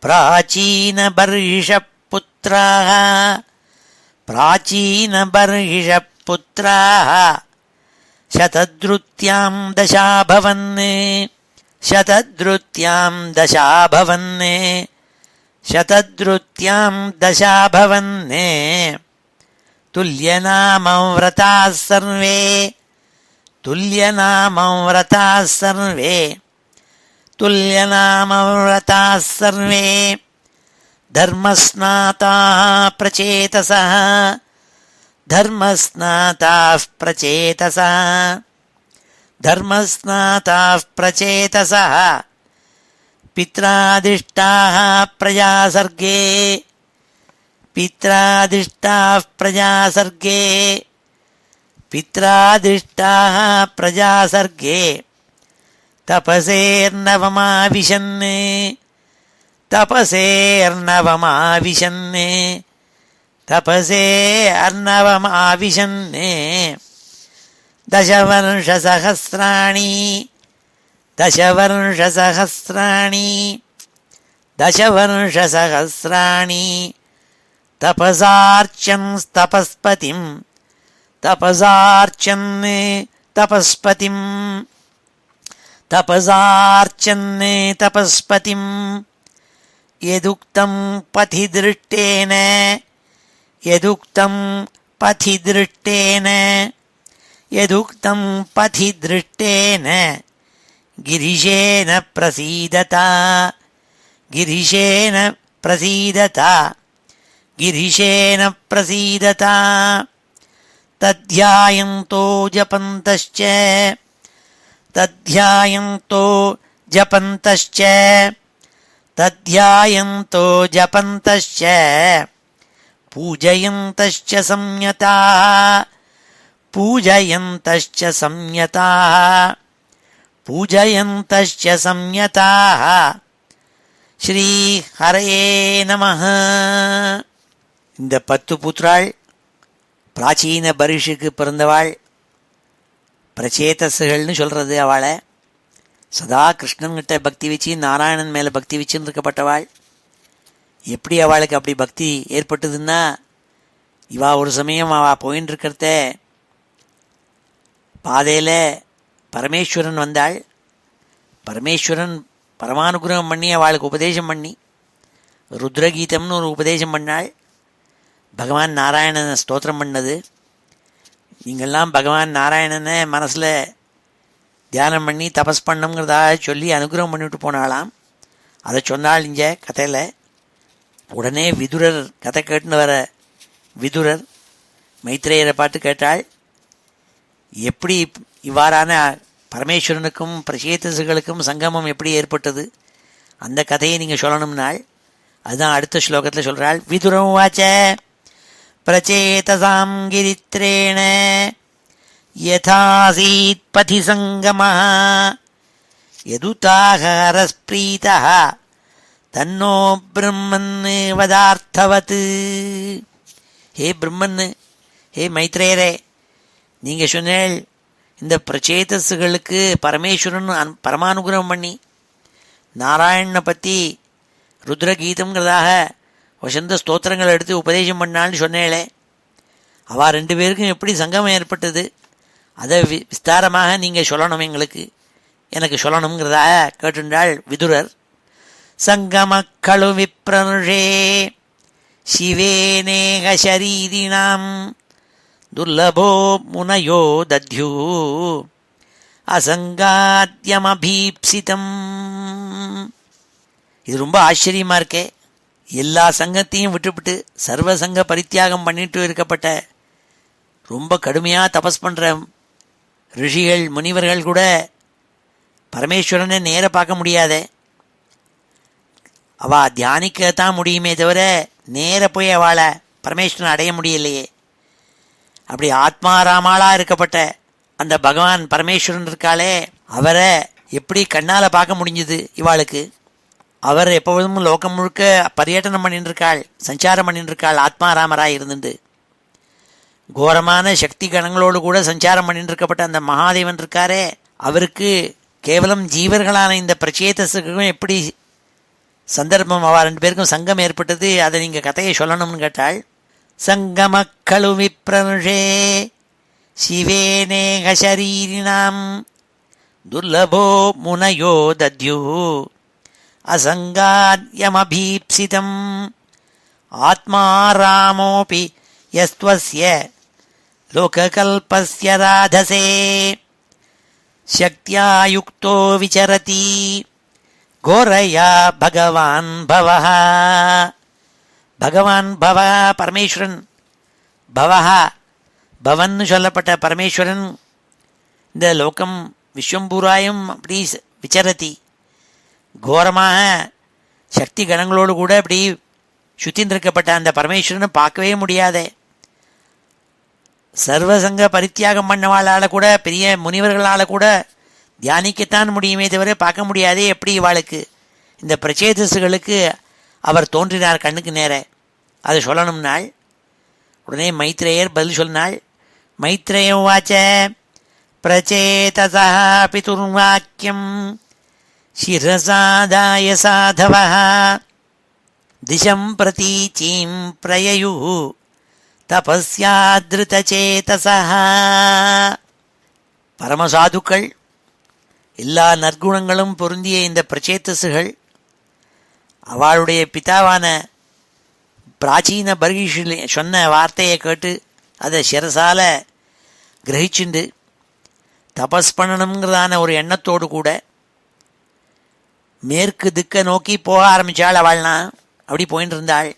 प्राचीनबर्हिषः पुत्राः प्राचीनबर्हिषः पुत्राः शतद्रुत्यां दशाभवन् शतद्रुत्यां दशाभवन् शतद्रुत्यां दशाभवन् तुल्यनामं व्रताः सर्वे तुल्यनामं व्रताः सर्वे तुल्यनामं व्रताः सर्वे धर्मस्नाताः प्रचेतसः धर्मस्नाताः प्रचेतसः धर्मस्नाताः प्रचेतसः पित्रादिष्टाः प्रजासर्गे पित्रादिष्टाः प्रजासर्गे पित्रादिष्टाः प्रजासर्गे तपसेर्नवमाविशन् तपसेर्नवमाविशन् तपसे अर्णवमाविशन् दशवर्षसहस्राणि दशवर्षसहस्राणि दशवर्षसहस्राणि तपसार्चन्स्तपस्पतिं तपसार्चन् तपस्पतिं तपसार्चन् तपस्पतिं यदुक्तं पथि दृष्टेन यदुक्तं पथि दृष्टेन यदुक्तं पथि दृष्टेन गिरिशेन प्रसीदता गिरिशेन प्रसीदता गिरिशेन प्रसीदता तद्ध्यायन्तो जपन्तश्च तद्ध्यायन्तो जपन्तश्च तद्ध्यायन्तो जपन्तश्च पूजयन्तश्च संयताः पूजयन्तश्च संयताः पूजयन्तश्च संयताः ஸ்ரீ ஹரயே நமஹ. இந்த 10 புத்திராள் பிராச்சீன பரிஷுக்கு பிறந்தவாள். பிரச்சேதசுகள்னு சொல்கிறது அவளை. சதா கிருஷ்ணன்கிட்ட பக்தி வச்சு நாராயணன் மேலே பக்தி வச்சுன்னு இருக்கப்பட்டவாள். எப்படி அவளுக்கு அப்படி பக்தி ஏற்பட்டதுன்னா, இவா ஒரு சமயம் அவள் போயின்னு இருக்கிறத பாதையில் பரமேஸ்வரன் வந்தாள். பரமேஸ்வரன் பரமானுகிரகம் பண்ணி அவளுக்கு உபதேசம் பண்ணி ருத்ரகீதம்னு ஒரு உபதேசம் பண்ணாள். பகவான் நாராயணனை ஸ்தோத்திரம் பண்ணது. நீங்கள்லாம் பகவான் நாராயணனை மனசில் தியானம் பண்ணி தபஸ் பண்ணுங்கிறதாக சொல்லி அனுகிரகம் பண்ணிவிட்டு போனாலாம். அதை சொன்னாள் இங்கே கதையில். உடனே விதுரர், கதை கேட்டுன்னு வர விதுரர் மைத்ரேயரை பார்த்து கேட்டாள், எப்படி இவ்வாறான பரமேஸ்வரனுக்கும் பிரசேதசுகளுக்கும் சங்கமம் எப்படி ஏற்பட்டது, அந்த கதையை நீங்கள் சொல்லணும்னாள். அதுதான் அடுத்த ஸ்லோகத்தில் சொல்கிறாள். விதுரம் வாச்ச பிரச்சேதசாம் கிரித்ரேண யதாசீத் பதி சங்கமஹ யதுதாஹரஸ்ப்ரீதஹ தன்னோ பிரம்மன் வதார்த்தவத். ஹே பிரம்மன், ஹே மைத்ரேயரே, நீங்கள் சொன்னேள் இந்த பிரச்சேதசுகளுக்கு பரமேஸ்வரன் பரமானுகிரகம் பண்ணி நாராயணனை பற்றி ருத்ரகீதங்கிறதாக வசந்த ஸ்தோத்திரங்கள் எடுத்து உபதேசம் பண்ணான்னு சொன்னேளே, அவள் 2 பேருக்கும் எப்படி சங்கமம் ஏற்பட்டது, அதை விஸ்தாரமாக நீங்கள் சொல்லணும், எனக்கு சொல்லணுங்கிறதாக கேட்டுண்டாள் விதுரர். சங்கமக்களு விப்ரனுஷே சிவேனேக சரீரிணாம் துர்லபோ முனயோ தத்யூ அசங்காத்யமபீப்சிதம். இது ரொம்ப ஆச்சரியமாக இருக்கே. எல்லா சங்கத்தையும் விட்டுவிட்டு சர்வசங்க பரித்தியாகம் பண்ணிட்டு இருக்கப்பட்ட ரொம்ப கடுமையாக தபஸ் பண்ணுற ரிஷிகள் முனிவர்கள் கூட பரமேஸ்வரனை நேர பார்க்க முடியாதே. அவள் தியானிக்கத்தான் முடியுமே தவிர நேர போய் அவளை பரமேஸ்வரனை அடைய முடியலையே. அப்படி ஆத்மாராமாளாக இருக்கப்பட்ட அந்த பகவான் பரமேஸ்வரன் இருக்காளே, அவரை எப்படி கண்ணால் பார்க்க முடிஞ்சுது இவாளுக்கு? அவர் எப்பொழுதும் லோகம் முழுக்க பரியட்டனம் பண்ணிட்டு இருக்காள், சஞ்சாரம் பண்ணிட்டு இருக்காள். ஆத்மாராமராக இருந்துட்டு கோரமான சக்தி கணங்களோடு கூட சஞ்சாரம் பண்ணிட்டு இருக்கப்பட்ட அந்த மகாதேவன் இருக்காரே, அவருக்கு கேவலம் ஜீவர்களான இந்த பிரச்சேதசுக்கும் எப்படி சந்தர்ப்பம் அவ 2 பேருக்கும் சங்கம் ஏற்பட்டது, அதை நீங்கள் கதையை சொல்லணும்னு கேட்டாள். சங்கமக்களு விப்ரனுஷே சிவேனேக சரீரிணாம் துர்லபோ முனயோ தத்யு அசங்காத்யமபீப்சிதம் ஆத்மா ராமோபி யஸ்த்வஸ்ய லோககல்பஸ்ய ராதசே சக்தியா யுக்தோ விசரதி கோரயா பகவான் பவஹ. பகவான் பவ பரமேஸ்வரன், பவஹா பவன் சொல்லப்பட்ட பரமேஸ்வரன் இந்த லோகம் விஸ்வம்பூராயும் அப்படி விசரதி, கோரமாக சக்தி கணங்களோடு கூட அப்படி சுத்தின்றிருக்கப்பட்ட அந்த பரமேஸ்வரனை பார்க்கவே முடியாதே. சர்வசங்க பரித்தியாகம் பண்ணவாளால் கூட, பெரிய முனிவர்களால் கூட தியானிக்கத்தான் முடியுமே தவிர பார்க்க முடியாதே. எப்படி இவாளுக்கு இந்த பிரச்சேதசுகளுக்கு அவர் தோன்றினார் கண்ணுக்கு நேர? அதை சொல்லணும்னாள். உடனே மைத்ரேயர் பதில் சொன்னாள். மைத்ரேயம் வாச்ச பிரச்சேதசா பிதுர்வாக்கியம் சிரசாதாய சாதவः திசம் பிரதீச்சீம் பிரயயு தபஸ்யாத்ருதசேதசः. பரமசாதுக்கள், எல்லா நற்குணங்களும் பொருந்திய இந்த பிரச்சேதசுகள் அவளுடைய பிதாவான பிராச்சீன பர்கிஷில் சொன்ன வார்த்தையை கேட்டு அதை சிரசால கிரகிச்சுண்டு தபஸ் பண்ணணுங்கிறதான ஒரு எண்ணத்தோடு கூட மேற்கு திக்கை நோக்கி போக ஆரம்பித்தாள். அவள்னா அப்படி போயின்னு இருந்தாள்.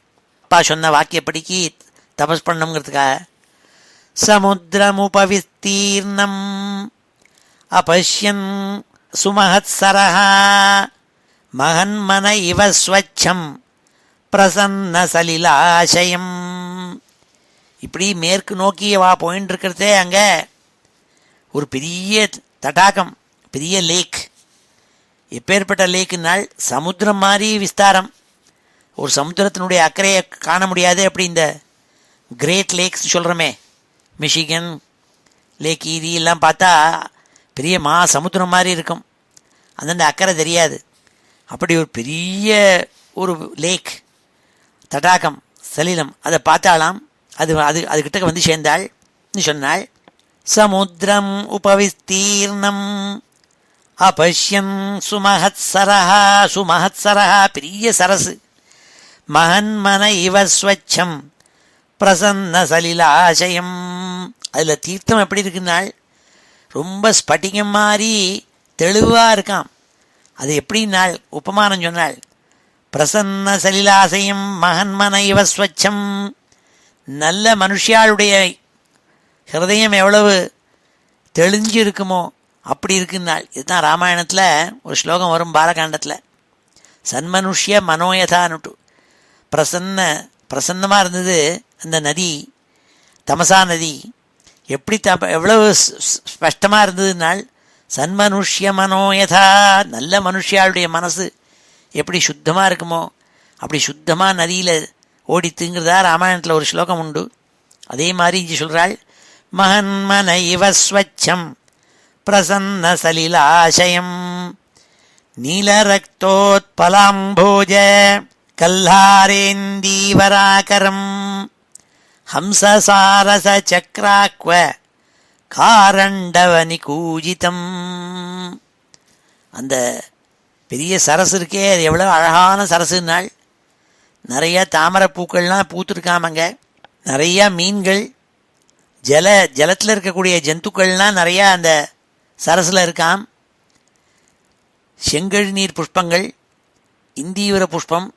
அப்பா சொன்ன வாக்கியப்படிக்கு தபஸ் பண்ணணுங்கிறதுக்காக. சமுத்திரமுபவிஸ்தீர்ணம் அபஷ்யன் சுமஹத்சரஹ மகன்மன இவ ஸ்வச்சம் பிரசன்ன சலிலாசயம். இப்படி மேற்கு நோக்கி வா போயின்னு இருக்கிறதே அங்கே ஒரு பெரிய தடாகம், பெரிய லேக். எப்பேற்பட்ட லேக்குனால் சமுத்திரம் மாதிரி விஸ்தாரம். ஒரு சமுத்திரத்தினுடைய அக்கறையை காண முடியாது. அப்படி இந்த கிரேட் லேக்ஸ் சொல்கிறோமே, மிஷிகன் லேக் ஈரி எல்லாம் பார்த்தா பெரிய சமுத்திரம் மாதிரி இருக்கும். அந்தந்த அக்கறை தெரியாது. அப்படி ஒரு பெரிய ஒரு லேக், தடாகம், சலிலம், அதை பார்த்தாலாம். அதுகிட்ட வந்து சேர்ந்தாள் சொன்னாள். சமுத்திரம் உபவிஸ்தீர்ணம் அபஷ்யன் சுமஹத்சரஹா. சுமஹத்சரஹா பெரிய சரசு. மகன்மன இவ ஸ்வச்சம் பிரசன்ன சலிலாசயம். அதில் தீர்த்தம் எப்படி இருக்குன்னாள், ரொம்ப ஸ்பட்டிகம் மாதிரி தெளிவாக இருக்காம். அது எப்படின்னாள் உபமானம் சொன்னாள். பிரசன்ன சலிலாசயம் மகன்மன இவ ஸ்வச்சம். நல்ல மனுஷியாளுடைய ஹிருதயம் எவ்வளவு தெளிஞ்சு இருக்குமோ அப்படி இருக்குன்னாள். இதுதான் ராமாயணத்தில் ஒரு ஸ்லோகம் வரும் பாலகாண்டத்தில். சன்மனுஷ்ய மனோயதானுட்டு. பிரசன்னமாக இருந்தது அந்த நதி, தமசா நதி. எப்படி எவ்வளவு ஸ்பஷ்டமாக இருந்ததுனால் சன்மனுஷ்ய மனோயதா. நல்ல மனுஷியாளுடைய மனசு எப்படி சுத்தமாக இருக்குமோ அப்படி சுத்தமாக நதியில் ஓடித்துங்கிறதா ராமாயணத்தில் ஒரு ஸ்லோகம் உண்டு. அதே மாதிரி இங்கே சொல்கிறாள். மகன்மன இவ ஸ்வச்சம் பிரசன்ன சலிலாசயம் நீலரக்தோத்பலாம்போஜ கல்லாரேந்தீவராகரம் ஹம்சசாரச சக்ராக்வ காரண்டவனிகூஜிதம். அந்த பெரிய சரசு இருக்கே, அது எவ்வளோ அழகான சரசுனாள். நிறைய தாமரை பூக்கள்லாம் பூத்துருக்காமங்க. நிறையா மீன்கள், ஜலத்தில் இருக்கக்கூடிய ஜந்துக்கள்லாம் நிறையா அந்த சரசில் இருக்காம். செங்கழ் நீர் புஷ்பங்கள், இந்தீவர புஷ்பம்,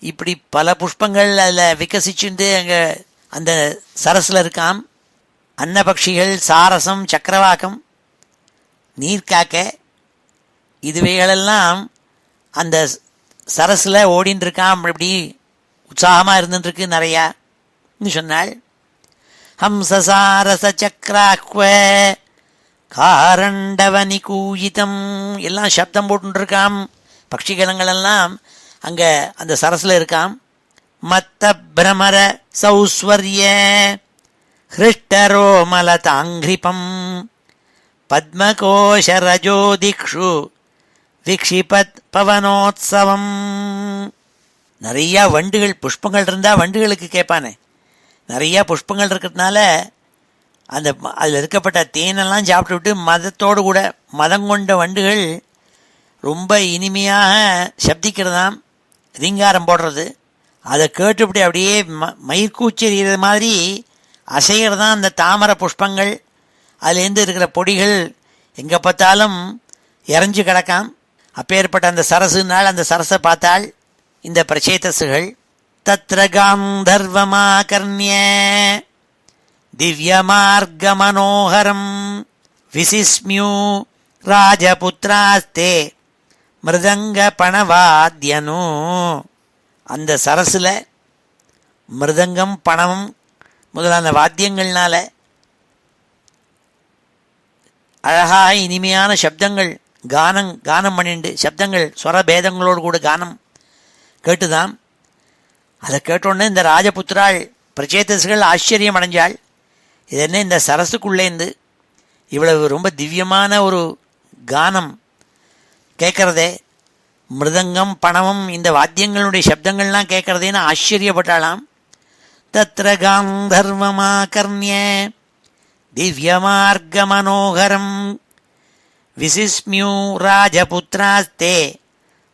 இப்படி பல புஷ்பங்கள் அதில் விகசிச்சுண்டு அங்கே அந்த சரசில் இருக்காம். அன்னபக்ஷிகள், சாரசம், சக்கரவாக்கம், நீர்க்காக்க, இதுவைகளெல்லாம் அந்த சரசில் ஓடின்னு இருக்காம். இப்படி உற்சாகமாக இருந்துட்டுருக்கு நிறையா சொன்னாள். ஹம்சசாரச சக்கராக்வ காரண்டவனிகூஜிதம். எல்லாம் சப்தம் போட்டுருக்காம். பட்சிகலங்களெல்லாம் அங்கே அந்த சரசில் இருக்காம். மத்த பிரமர சௌஸ்வர்ய ஹிருஷ்டரோமலதாங்கிரிபம் பத்மகோஷரஜோதிக்ஷு விக்ஷிபத் பவனோத்சவம். நிறையா வண்டுகள், புஷ்பங்கள் இருந்தால் வண்டுகளுக்கு கேட்பானே. நிறையா புஷ்பங்கள் இருக்கிறதுனால அந்த அதில் இருக்கப்பட்ட தேனெல்லாம் சாப்பிட்டு விட்டு மதத்தோடு கூட மதம் கொண்ட வண்டுகள் ரொம்ப இனிமையாக சப்திக்கிறதாம், ரீங்காரம் போடுறது. அதை கேட்டுவிட்டு அப்படியே மயிர்கூச்செறிகிற மாதிரி அசைகிறதான் அந்த தாமரை புஷ்பங்கள். அதுலேருந்து இருக்கிற பொடிகள் எங்கே பார்த்தாலும் இறஞ்சி கிடக்காம். அப்பேற்பட்ட அந்த சரசுனால் அந்த சரசை பார்த்தாள் இந்த பிரச்சேதசுகள். தத்ர காந்தர்வமாகர்ணிய திவ்யமார்க மனோகரம் விசிஸ்மியூ ராஜபுத்திராஸ்தே மிருதங்க பணவாத்யனு. அந்த சரசில் மிருதங்கம் பணம் முதலான வாத்தியங்கள்னால அழகாக இனிமையான சப்தங்கள் கானம் பண்ணிண்டு சப்தங்கள் ஸ்வரபேதங்களோடு கூட கானம் கேட்டுதான். அதை கேட்டோடனே இந்த ராஜபுத்திராள் பிரச்சேதசுகள் ஆச்சரியம் அடைஞ்சாள். இது என்ன இந்த சரசுக்குள்ளேருந்து இவ்வளவு ரொம்ப திவ்யமான ஒரு கானம் கேட்குறதே, மிருதங்கம் பணமும் இந்த வாத்தியங்களுடைய சப்தங்கள்லாம் கேட்குறதேன்னு ஆச்சரியப்பட்டாளாம். தத்ர காந்தர்வமாகர்ணிய திவ்யமார்க மனோகரம் விசிஸ்மியூ ராஜபுத்திராஸ்தே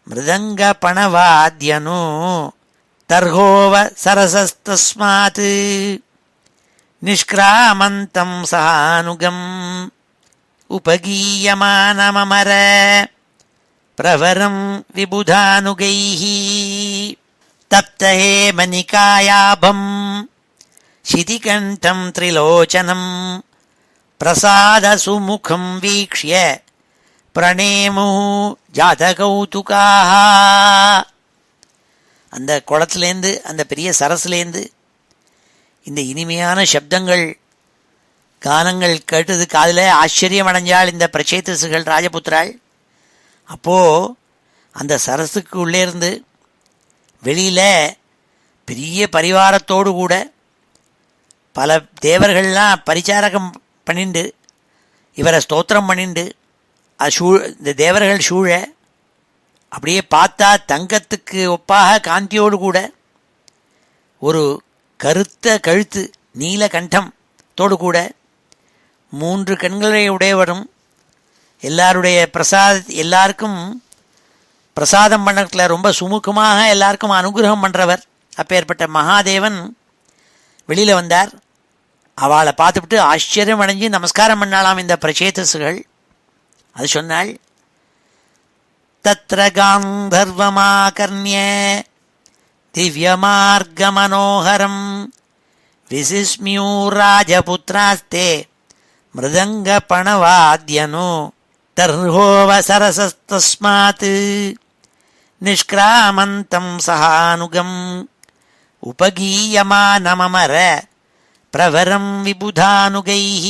மிருதங்க பணவாத்யனு தர்ஹோவ சரசஸ்தஸ்மாத் நிஷ்கிராமந்தம் சஹானுகம் உபகீயமானமமர பிரவரம் விபுதானுகைः தப்தஹேமநிகாயாபம் சிதிகண்டம் திரிலோச்சனம் பிரசாதசுமுகம் வீக்ஷ்ய பிரணேமு ஜாதகௌதுகாः. அந்த குளத்துலேருந்து அந்த பெரிய சரஸ்லேருந்து இந்த இனிமையான சப்தங்கள் கானங்கள் கேட்டது காதில் ஆச்சரியம் அடைஞ்சாள் இந்த பிரச்சேதசுகள் ராஜபுத்திராள். அப்போது அந்த சரஸுக்கு உள்ளே இருந்து வெளியில் பெரிய பரிவாரத்தோடு கூட பல தேவர்கள்லாம் பரிச்சாரகம் பண்ணிண்டு இவரை ஸ்தோத்திரம் பண்ணிண்டு இந்த தேவர்கள் சூழ அப்படியே பார்த்தா தங்கத்துக்கு ஒப்பாக காந்தியோடு கூட ஒரு கருத்த கழுத்து நீல கண்டம் தோடு கூட 3 கண்களை உடையவரும் எல்லாருக்கும் பிரசாதம் பண்ணல ரொம்ப சுமுகமாக எல்லாருக்கும் அனுகிரகம் பண்ணுறவர் அப்பேற்பட்ட மகாதேவன் வெளியில் வந்தார். அவளை பார்த்துவிட்டு ஆச்சரியம் அடைஞ்சு நமஸ்காரம் பண்ணாலாம் இந்த பிரச்சேதசுகள். அது சொன்னாள், தத்ர காந்தர்வமாகர்ணிய திவ்யமார்க மனோகரம் விசிஸ்மியூ ராஜபுத்திராஸ்தே மிருதங்க பணவாத்யனு தர்ஹோவ சரசஸ்தஸ்மாத் நிஷ்கிராமந்தம் சஹானுகம் உபகீயமானமமர பிரவரம் விபுதானுகைः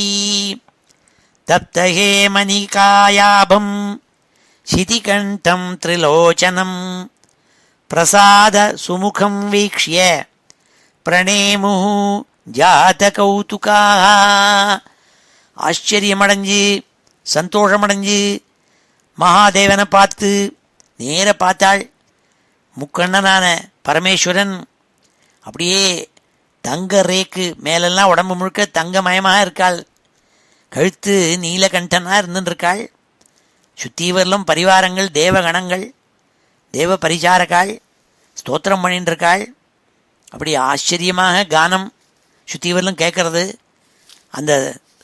தப்தஹேமநிகாயாபம் சிதிகண்டம் திரிலோச்சனம் பிரசாத சுமுகம் வீக்ஷ்ய பிரணேமு ஜாதகௌதுகாः. ஆச்சரியமடைஞ்சு சந்தோஷமடைஞ்சு மகாதேவனை பார்த்து நேர பார்த்தாள். முக்கண்ணனான பரமேஸ்வரன் அப்படியே தங்க ரேக்கு மேலெல்லாம் உடம்பு முழுக்க தங்கமயமாக இருக்காள். கழுத்து நீலகண்டனாக இருந்துருக்காள். சுத்தீவரிலும் பரிவாரங்கள் தேவகணங்கள் தேவ பரிசாரக்காள் ஸ்தோத்திரம் பண்ணின்னு இருக்காள். அப்படி ஆச்சரியமாக கானம் சுத்தீவரிலும் கேட்கறது. அந்த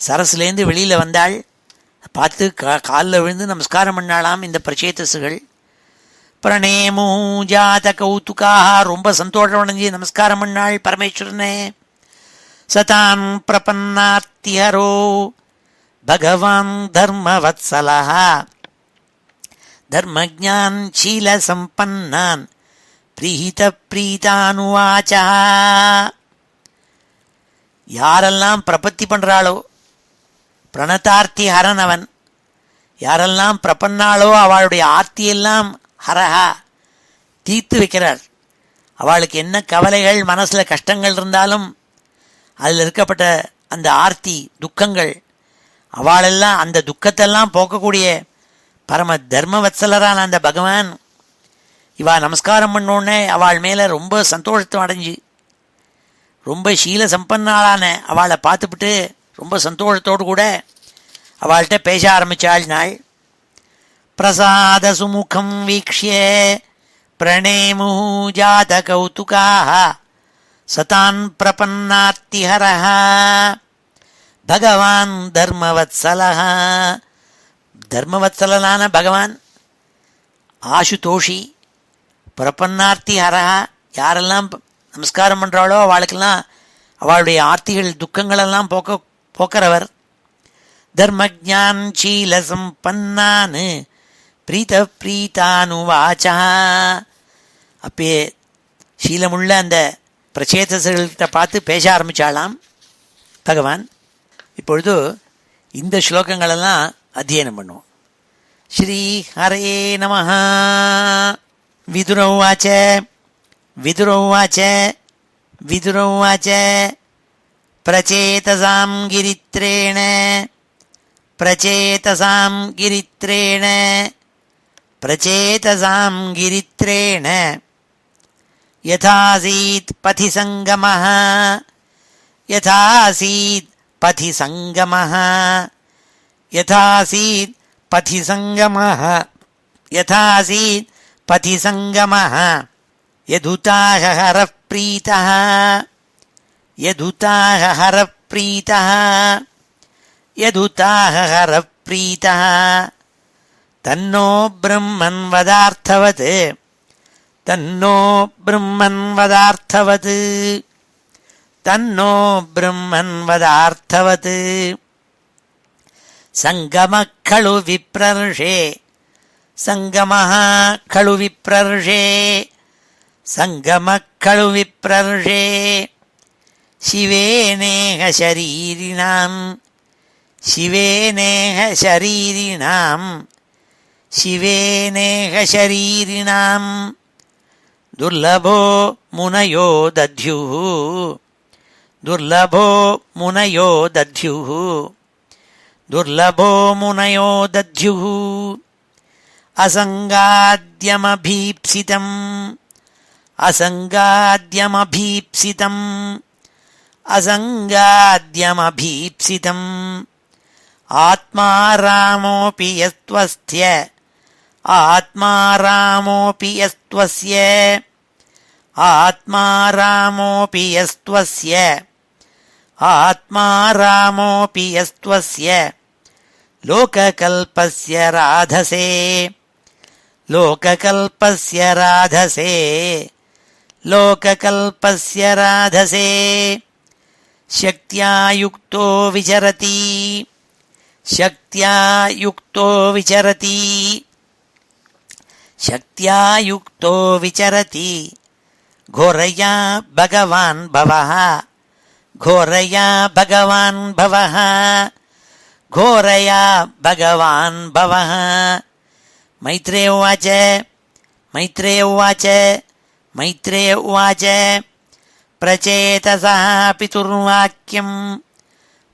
சரஸ்லேருந்து வெளியில் வந்தாள். பார்த்து காலில் விழுந்து நமஸ்காரம் பண்ணாலாம் இந்த பிரச்சேதசுகள். பிரணேமு ஜாத கௌதுகாக ரொம்ப சந்தோஷம் அடைஞ்சு நமஸ்காரம் பண்ணாள் பரமேஸ்வரனே. சதாம் பிரபன்னார்த்திஹரோ பகவான் தர்மவத்சலஹ தர்மஜான் சீல சம்பன்னான் பிரீத பிரீதானுவாச்சா. யாரெல்லாம் பிரபத்தி பண்ணுறாளோ பிரணதார்த்தி ஹரன் அவன், யாரெல்லாம் பிரபன்னாளோ அவளுடைய ஆர்த்தியெல்லாம் ஹரஹா தீர்த்து வைக்கிறார். அவளுக்கு என்ன கவலைகள் மனசில் கஷ்டங்கள் இருந்தாலும் அதில் இருக்கப்பட்ட அந்த ஆர்த்தி துக்கங்கள் அவளெல்லாம் அந்த துக்கத்தெல்லாம் போக்கக்கூடிய பரம தர்மவத்சலரான அந்த பகவான் இவா நமஸ்காரம் பண்ணோடனே அவள் மேலே ரொம்ப சந்தோஷத்தை அடைஞ்சு ரொம்ப சீல சம்பன்னாளான அவளை பார்த்துவிட்டு ரொம்ப சந்தோஷத்தோடு கூட அவள்கிட்ட பேச ஆரம்பித்தாள். நாள் பிரசாத சுமுகம் வீக்ஷ்ய பிரணேமு ஜாத கௌதுகாः சதான் பிரபன்னார்த்திஹரः பகவான் தர்மவத்சலः. தர்மவத்சலனான பகவான் ஆசுதோஷி பிரபன்னார்த்தி ஹரஹா. யாரெல்லாம் நமஸ்காரம் பண்ணுறாளோ அவளுக்கெல்லாம் அவளுடைய ஆர்த்திகள் துக்கங்களெல்லாம் போக்கிறவர். தர்மஜான் சீல சம்பன்னான் பிரீத பிரீதானுவாச்சா. அப்பே சீலமுள்ள அந்த பிரச்சேதசர்கள்கிட்ட பார்த்து பேச ஆரம்பித்தாளாம் பகவான். இப்பொழுது இந்த ஸ்லோகங்களெல்லாம் அத்தியனம் பண்ணுவோம். ஸ்ரீ ஹரே நமஹ. விதுரௌவாச்ச விதுரௌவாச்ச விதுரௌவாச்ச பிரச்சேதசாம் கிரித்ரேண பிரச்சேதசாம் கிரித்ரேண பிரச்சேதசாம் கிரித்ரேண யதாசீத் பதி சங்கமஹ யதாசீத் பதி சங்கமஹ யதாசீத் பதி சங்கமஹ யதாசீத் பதி சங்கமஹ யதுதாக ஹரः ப்ரீதः யதுதாக ஹரः ப்ரீதः யதுதாக ஹரः ப்ரீதः தன்னோ பிரம்மன் வதார்த்தவத் தன்னோ பிரம்மன் வதார்த்தவத் தன்னோ பிரம்மன் வதார்த்தவத் சங்கமः खलु विप्रर्षे சங்கமः खलु विप्रर्षे சங்கமः खलु विप्रर्षे शिवेनेह शरीरिणां शिवेनेह शरीरिणां शिवेनेह शरीरिणां दुर्लभो मुनयो दध्युः दुर्लभो मुनयो दध्युः दुर्लभो मुनयो दध्युः असंगाद्यमभीप्सितम् असंगाद्यमभीप्सितम् असंगाद्यमभीप्सितम् आत्मारामोऽपि यस्त्वस्य आत्मारामोऽपि यस्त्वस्य आत्मारामोऽपि यस्त्वस्य आत्मारामोऽपि यस्त्वस्य लोककल्पस्य राधसे लोककल्पस्य राधसे लोककल्पस्य राधसे शक्त्या युक्तो विचरति शक्त्या युक्तो विचरति शक्त्या युक्तो विचरति घोरया भगवान् भवः घोरया भगवान् भवः घोरया भगवान् भवः मैत्रेय उवाच मैत्रेय उवाच मैत्रेय उवाच प्रचेतसः पितुर्वाक्यं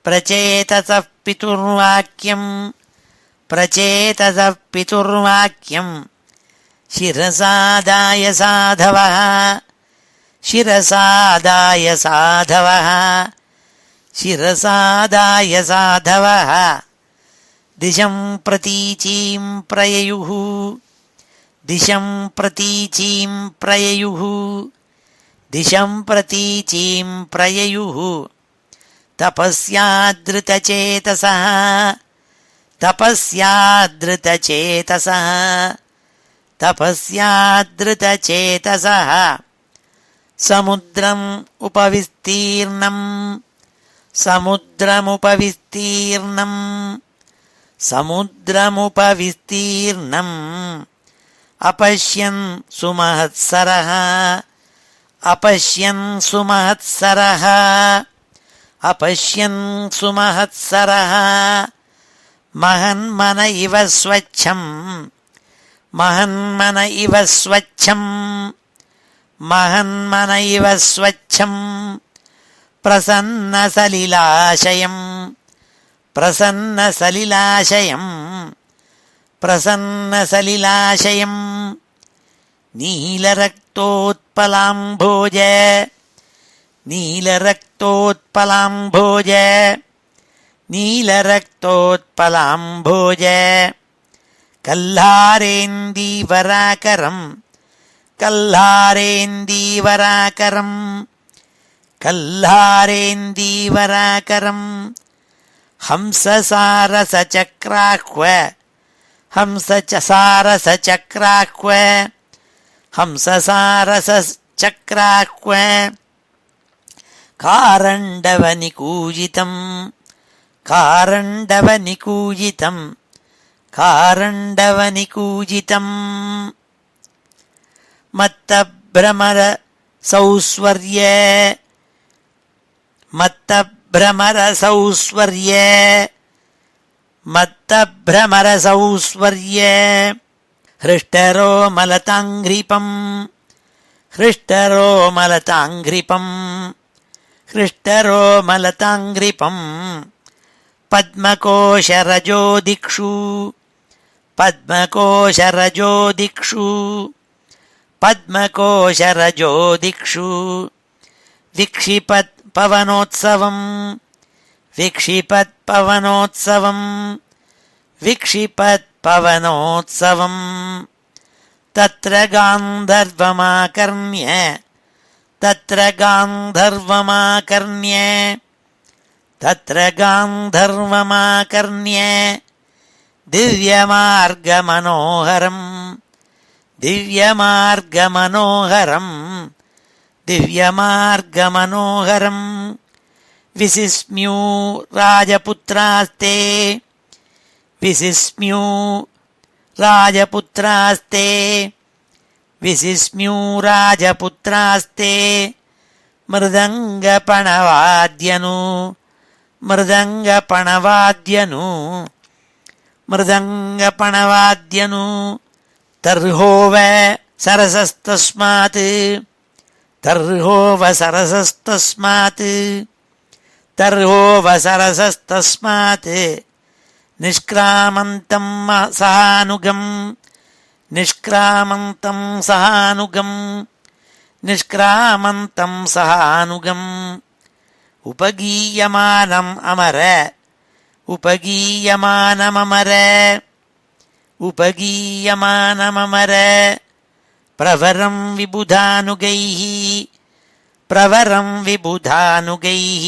प्रचेतसः पितुर्वाक्यं प्रचेतसः पितुर्वाक्यं शिरसादाय साधवः शिरसादाय साधवः शिरसादाय साधवः दिशं प्रतीचीं प्रययुः दिशं प्रतीचीं प्रययुः दिशं प्रतीचीं प्रययुः तपस्यादृतचेतसः तपस्यादृतचेतसः तपस्यादृतचेतसः समुद्रम् उपविस्तीर्णम् समुद्रमुपविस्तीर्णम् समुद्रमुपविस्तीर्णम् अपश्यन् सुमहत्सरः अपश्यन् सुमहत्सरः अपश्यन् सुमहत्सरः महन्मन इव स्वच्छम् महन्मन इव स्वच्छम् महन्मन इव स्वच्छम् प्रसन्नसलिलाशयम् प्रसन्नसलिलाशयम् प्रसन्नसलिलाशयम् नीलरक्तोत्पलाम्भोज नीलरक्तोत्पलाम्भोज நீலரக்தோத்பலாம்போஜ கல்லாரேந்தீவராகரம் கல்லாரேந்தீவராகரம் கல்லாரேந்தீவராகரம் ஹம்சசாரசசக்ராஹ்வ ஹம்சசாரசசக்ராஹ்வ ஹம்சசாரசசக்ராஹ்வ காரண்டவநிகூஜிதம் காரண்டவநிகூஜிதம் காரண்டவநிகூஜிதம் மத்தப்ரமர சௌஸ்வர்ய மத்தப்ரமர சௌஸ்வர்ய மத்தப்ரமர சௌஸ்வர்ய ஹ்ருஷ்டரோமலதாங்கிரிபம் ஹ்ருஷ்டரோமலதாங்கிரிபம் ஹ்ருஷ்டரோமலதாங்கிரிபம் பத்மகோஷரஜோதிக்ஷு பத்மகோஷரஜோதிக்ஷு பத்மகோஷரஜோதிக்ஷு விக்ஷிபத் பவனோத்சவம் விக்ஷிபத் பவனோத்சவம் விக்ஷிபத் பவனோத்சவம் தத்ர காந்தர்வமாகர்ண்ய தத்ர காந்தர்வமாகர்ண்ய தத்ர காந்தர்வமாகர்ண்ய திவ்யமார்கமனோஹரம் திவ்யமார்கமனோஹரம் திவ்யமார்கமனோஹரம் விசிஸ்மியூ ராஜபுத்ராஸ்தே விசிஸ்மியூ ராஜபுத்ராஸ்தே விசிஸ்மியூ ராஜபுத்ராஸ்தே மிருதங்கபணவாத்யனு மிருதங்கபணவாத்யனு மிருதங்கபணவாத்யனு தர்ஹோவ சரசஸ்தஸ்மாத் தர்ஹோவ சரசஸ்தஸ்மாத் தர்ஹோவ சரசஸ்தஸ்மாத் நிஷ்க்ராமந்தம் சஹானுகம் நிஷ்க்ராமந்தம் சஹானுகம் நிஷ்க்ராமந்தம் சஹானுகம் உபகீயமானம் அமர உபகீயமானமமர உபகீயமானமமர பிரவரம் விபுதானுகைः பிரவரம் விபுதானுகைः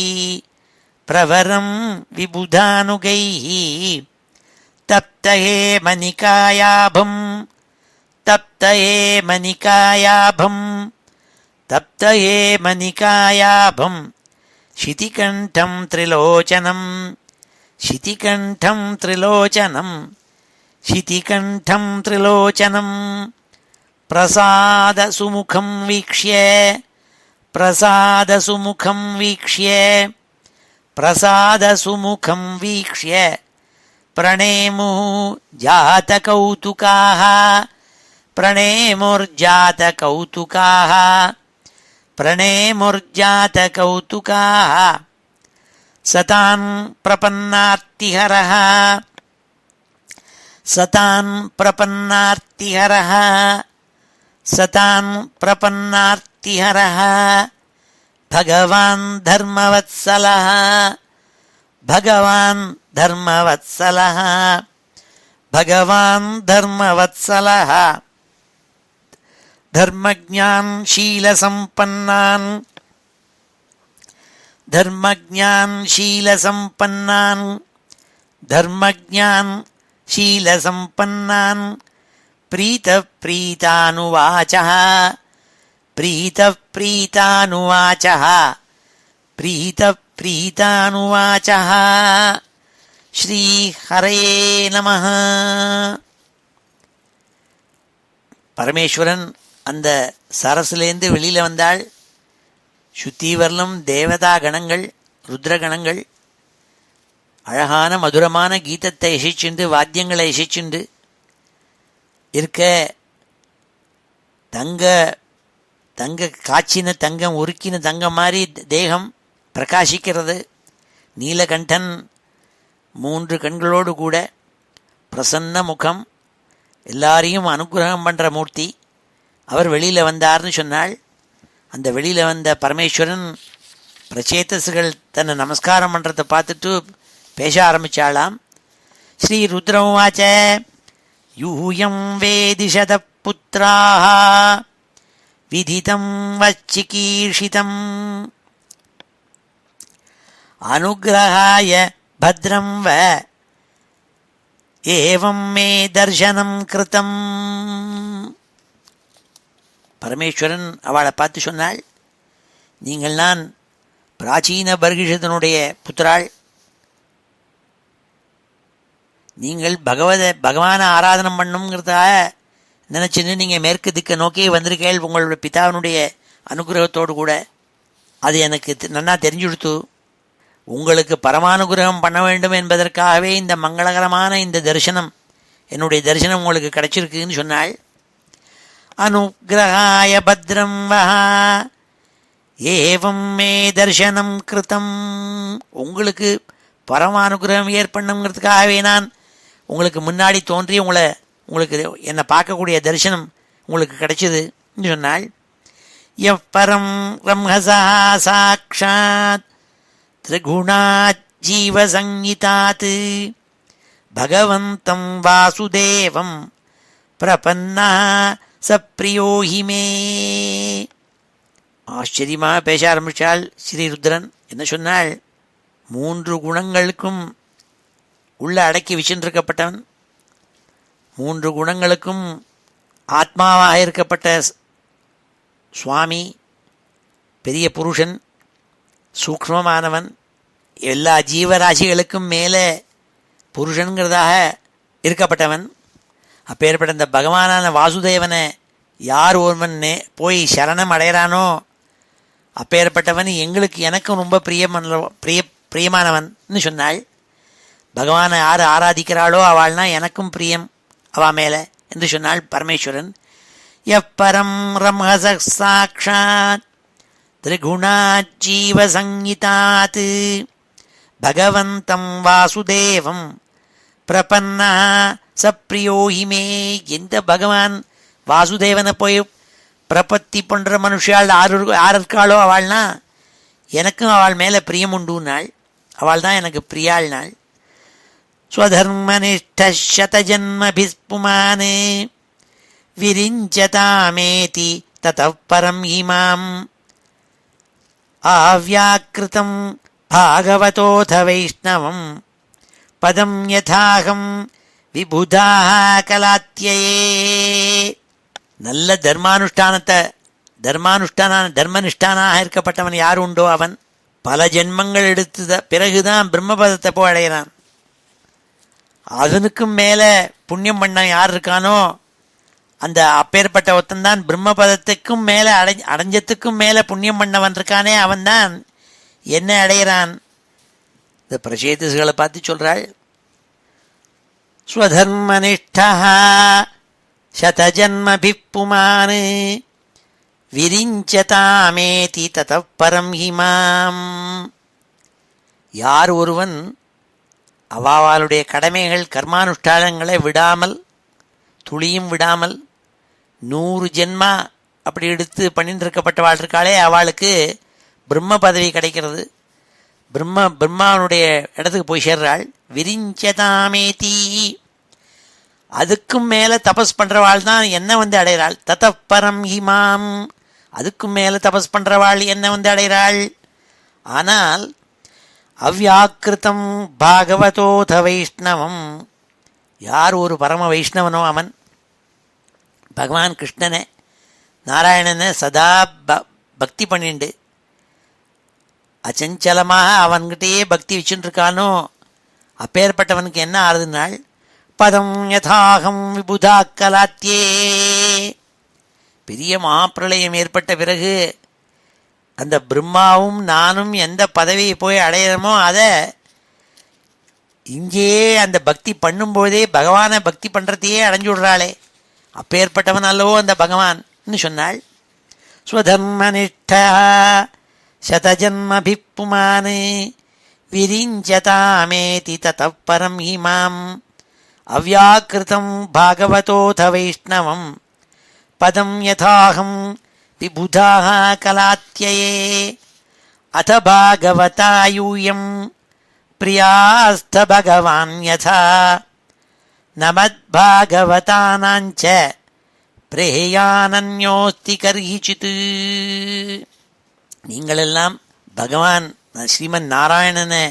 பிரவரம் விபுதானுகைः தப்தயே மணிகாயாபம் தப்தயே மணிகாயாபம் தப்தயே மணிகாயாபம் சிதிகண்டம் திரிலோச்சனம் சிதிகண்டம் திரிலோச்சனம் சிதிகண்டம் திரிலோச்சனம் பிரசாதசுமுகம் வீக்ஷ்ய பிரசாதசுமுகம் வீக்ஷ்ய பிரசாதசுமுகம் வீக்ஷ்ய प्रणेमुः जातकौतुकाः प्रणेमुर्जातकौतुकाः प्रणेमुर्जातकौतुकाः सतान् प्रपन्नार्तिहरः सतान् प्रपन्नार्तिहरः सतान् प्रपन्नार्तिहरः भगवान् धर्मवत्सलः भगवान् धर्मवत्सलः भगवान् धर्मवत्सलः धर्मज्ञान शीलसम्पन्नान् धर्मज्ञान शीलसम्पन्नान् धर्मज्ञान शीलसम्पन्नान् प्रीतप्रीतानुवाचः प्रीतप्रीतानुवाचः प्रीतप्रीतानुवाचः ஸ்ரீஹரே நமः. பரமேஸ்வரன் அந்த சரசிலேருந்து வெளியில் வந்தாள். சுத்தீவர்லம் தேவதா கணங்கள் ருத்ரகணங்கள் அழகான மதுரமான கீதத்தை இசைச்சுண்டு வாத்தியங்களை இசைச்சுண்டு இருக்க தங்க தங்க காய்ச்சின தங்கம் உருக்கின தங்கம் மாதிரி தேகம் பிரகாசிக்கிறது. நீலகண்டன் 3 கண்களோடு கூட பிரசன்ன முகம், எல்லாரையும் அனுகிரகம் பண்ணுற மூர்த்தி. அவர் வெளியில் வந்தார்னு சொன்னாள். அந்த வெளியில் வந்த பரமேஸ்வரன் பிரச்சேதசுகள் தன்னை நமஸ்காரம் பண்ணுறதை பார்த்துட்டு பேச ஆரம்பிச்சாளாம். ஸ்ரீருத்ரவாச்ச யூயம் வேதிஷத புத்ராஹ விதிதம் வச்சிகீர்ஷிதம் அனுக்ரகாய பத்ரம் வ ஏவம் மே தர்சனம் கிருதம். பரமேஸ்வரன் அவளை பார்த்து சொன்னாள், நீங்கள் நான் பிராச்சீன பர்கிஷதனுடைய புத்திராள். நீங்கள் பகவானை ஆராதனம் பண்ணுங்கிறதாக நினச்சின்னு நீங்கள் மேற்கு திக்க நோக்கி வந்திருக்கேள் உங்களுடைய பிதாவினுடைய அனுகிரகத்தோடு கூட. அது எனக்கு நன்னா தெரிஞ்சு கொடுத்து உங்களுக்கு பரமானுகிரகம் பண்ண வேண்டும் என்பதற்காகவே இந்த மங்களகரமான இந்த தரிசனம், என்னுடைய தரிசனம் உங்களுக்கு கிடைச்சிருக்குன்னு சொன்னாள். அனுகிரகாய பத்ரம் வஹா ஏவம் மே தர்சனம் கிருதம். உங்களுக்கு பரமானுகிரகம் ஏற்பண்ணுங்கிறதுக்காகவே நான் உங்களுக்கு முன்னாடி தோன்றி உங்களுக்கு என்னை பார்க்கக்கூடிய தரிசனம் உங்களுக்கு கிடைச்சதுன்னு சொன்னாள். எப்பரம் ரம்ஹசா சாக்ஷாத் திரிகுணாத் ஜீவசங்கிதாத் பகவந்தம் வாசுதேவம் பிரபன்னா சப்ரியோஹிமே. ஆச்சரியமாக பேச ஆரம்பித்தாள் ஸ்ரீருத்ரன். என்ன சொன்னாள்? 3 குணங்களுக்கும் உள்ள அடக்கி வச்சிருக்கப்பட்டவன், 3 குணங்களுக்கும் ஆத்மாவாக இருக்கப்பட்ட சுவாமி, பெரிய புருஷன், சூக்ஷ்மமானவன், எல்லா ஜீவராசிகளுக்கும் மேலே புருஷனுங்கிறதாக இருக்கப்பட்டவன். அப்பேற்பட்ட இந்த பகவானான வாசுதேவனை யார் ஒருவன் போய் சரணம் அடைகிறானோ அப்பேற்பட்டவன் எனக்கும் ரொம்ப பிரியமானவன் சொன்னாள். பகவானை யார் ஆராதிக்கிறாளோ அவள்னா எனக்கும் பிரியம் அவா மேலே என்று சொன்னாள் பரமேஸ்வரன். எப்பரம் ரம்ஹச சாக்ஷாத் திரிகுணாத் ஜீவசங்கிதாத் பகவந்தம் வாசுதேவம் பிரபன்னா சப்ரியோஹிமே. எந்த பகவான் வாசுதேவனை போய் பிரபத்தி பண்ணுற மனுஷாள் யார் இருக்காளோ அவள்னா எனக்கும் அவள் மேலே பிரியம் உண்டுனாள். அவள் தான் எனக்கு பிரியாள் நாள். ஸ்வதர்மனிஷ்டசதஜன்மபிஸ்புமான் விரிஞ்சதாமேதி ததः பரம் இமாம் ஆவ்யாக்கிருதம் பாகவதோத வைஷ்ணவம் பதம் யதாகம் விபுதாக கலாத்யயே. நல்ல தர்மனிஷ்டானாக இருக்கப்பட்டவன் யார் உண்டோ அவன் பல ஜென்மங்கள் எடுத்த பிறகுதான் பிரம்மபதத்தை போய் அடைகிறான். அதனுக்கும் மேலே புண்ணியம் பண்ண யார் இருக்கானோ அந்த அப்பேற்பட்ட ஒருத்தன்தான் பிரம்மபதத்துக்கும் மேலே அடைஞ்சத்துக்கும் மேலே புண்ணியம் பண்ணவன் இருக்கானே அவன்தான் என்ன அடைகிறான். இந்த பிரசேதசுகளை பார்த்து சொல்கிறாள். ஸ்வதர்மனிஷ்டா சதஜன்மபிப்புமான் விரிஞ்சதாமேதி ததः பரம் ஹிமாம். யார் ஒருவன் அவாவாளுடைய கடமைகள் கர்மானுஷ்டானங்களை விடாமல் துளியும் விடாமல் 100 ஜென்மா அப்படி எடுத்து பண்ணிட்டு இருக்கப்பட்டவாள் இருக்காளே அவளுக்கு பிரம்ம பதவி கிடைக்கிறது. பிரம்மாவனுடைய இடத்துக்கு போய் சேர்றாள். விரிஞ்சதாமேதி அதுக்கும் மேலே தபஸ் பண்ணுறவாள் தான் என்ன அடைகிறாள். ததः பரம் ஹிமாம் அதுக்கும் மேலே தபஸ் பண்ணுறவாள் என்ன அடைகிறாள். ஆனால் அவ்யாக்கிருதம் பாகவதோத வைஷ்ணவம் யார் ஒரு பரம வைஷ்ணவனோ அவன் பகவான் கிருஷ்ணனை நாராயணனை சதா பக்தி பண்ணிண்டு அச்சஞ்சலமாக அவன்கிட்டயே பக்தி வச்சுருக்கானோ அப்பேற்பட்டவனுக்கு என்ன ஆறுதுனாள். பதம் யதாகம் விபுதா கலாத்யே. பெரிய மகாப்பிரளயம் ஏற்பட்ட பிறகு அந்த பிரம்மாவும் நானும் எந்த பதவியை போய் அடையிறோமோ அதை இங்கேயே அந்த பக்தி பண்ணும்போதே பகவானை பக்தி பண்ணுறதையே அடைஞ்சு விடுறாளே அப்பேற்பட்டவன் அல்லவோ அந்த பகவான்னு சொன்னாள். ஸ்வதர்மனிஷ்டா சதஜன்மபிப்புமான் விரிஞ்சதாமேதி ததः பரம் ஹிமாம் அவ்யாக்கிருதம் பாகவதோத வைஷ்ணவம் பதம் யதாகம் விபுதாக கலாத்யயே. அத பாகவதா யூயம் பிரியாஸ்த பகவான் யதா நமத்பாகவதானாஞ்ச பிரேயானன்யோஸ்தி கர்ஹிசித். நீங்களெல்லாம் பகவான் ஸ்ரீமன் நாராயணனை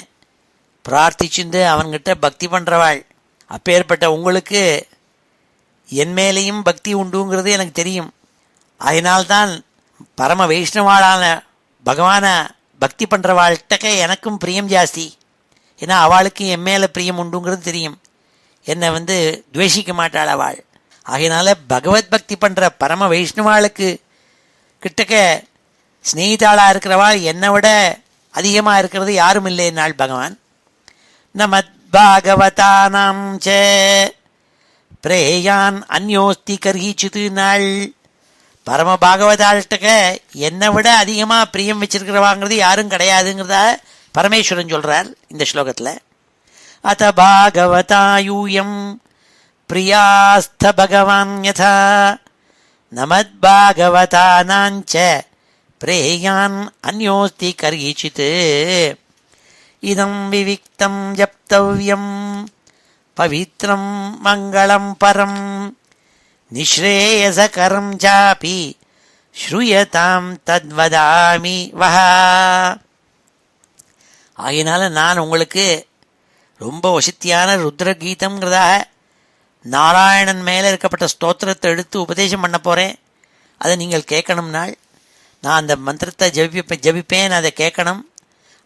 பிரார்த்திச்சுண்டு அவன்கிட்ட பக்தி பண்ணுறவாள். அப்பேற்பட்ட உங்களுக்கு என் மேலேயும் பக்தி உண்டுங்கிறது எனக்கு தெரியும். அதனால்தான் பரம வைஷ்ணவாளான பகவானை பக்தி பண்ணுறவாள்கிட்ட எனக்கும் பிரியம் ஜாஸ்தி. ஏன்னா அவளுக்கு என் மேலே பிரியம் உண்டுங்கிறது தெரியும். என்னை துவேஷிக்க மாட்டாள் அவள். ஆகையினால பகவத் பக்தி பண்ணுற பரம வைஷ்ணவாளுக்கு கிட்டக்க ஸ்நேகிதாளாக இருக்கிறவாள் என்னை விட அதிகமாக இருக்கிறது யாரும் இல்லைன்னாள் பகவான். நமத்பாகவதானாம் ச பிரேயான் அந்யோஸ்தி கர்ஹிசித் நாள். பரம பாகவதாள்கிட்ட என்னை விட அதிகமாக பிரியம் வச்சிருக்கிறவாங்கிறது யாரும் கிடையாதுங்கிறத பரமேஸ்வரன் சொல்கிறார் இந்த ஸ்லோகத்தில். அத பாகவதாயூயம் பிரியாஸ்த பகவான் யதா நமத்பாகவதானாஞ்ச பிரேயான் அந்யோஸ்தி கர்ஹிசித். இதம் விவிக்தம் ஜப்தவ்யம் பவித்ரம் மங்களம் பரம் நிஸ்ரேயசகரம் சாபி ஸ்ரூயதாம் தத்வதாமி வஹா. ஆகையினால நான் உங்களுக்கு ரொம்ப வசத்தியான ருத்ரகீதம்ங்கிறதாக நாராயணன் மேலே இருக்கப்பட்ட ஸ்தோத்திரத்தை எடுத்து உபதேசம் பண்ண போகிறேன். அதை நீங்கள் கேட்கணும்னாள். நான் அந்த மந்திரத்தை ஜபிப்பேன், அதை கேட்கணும்.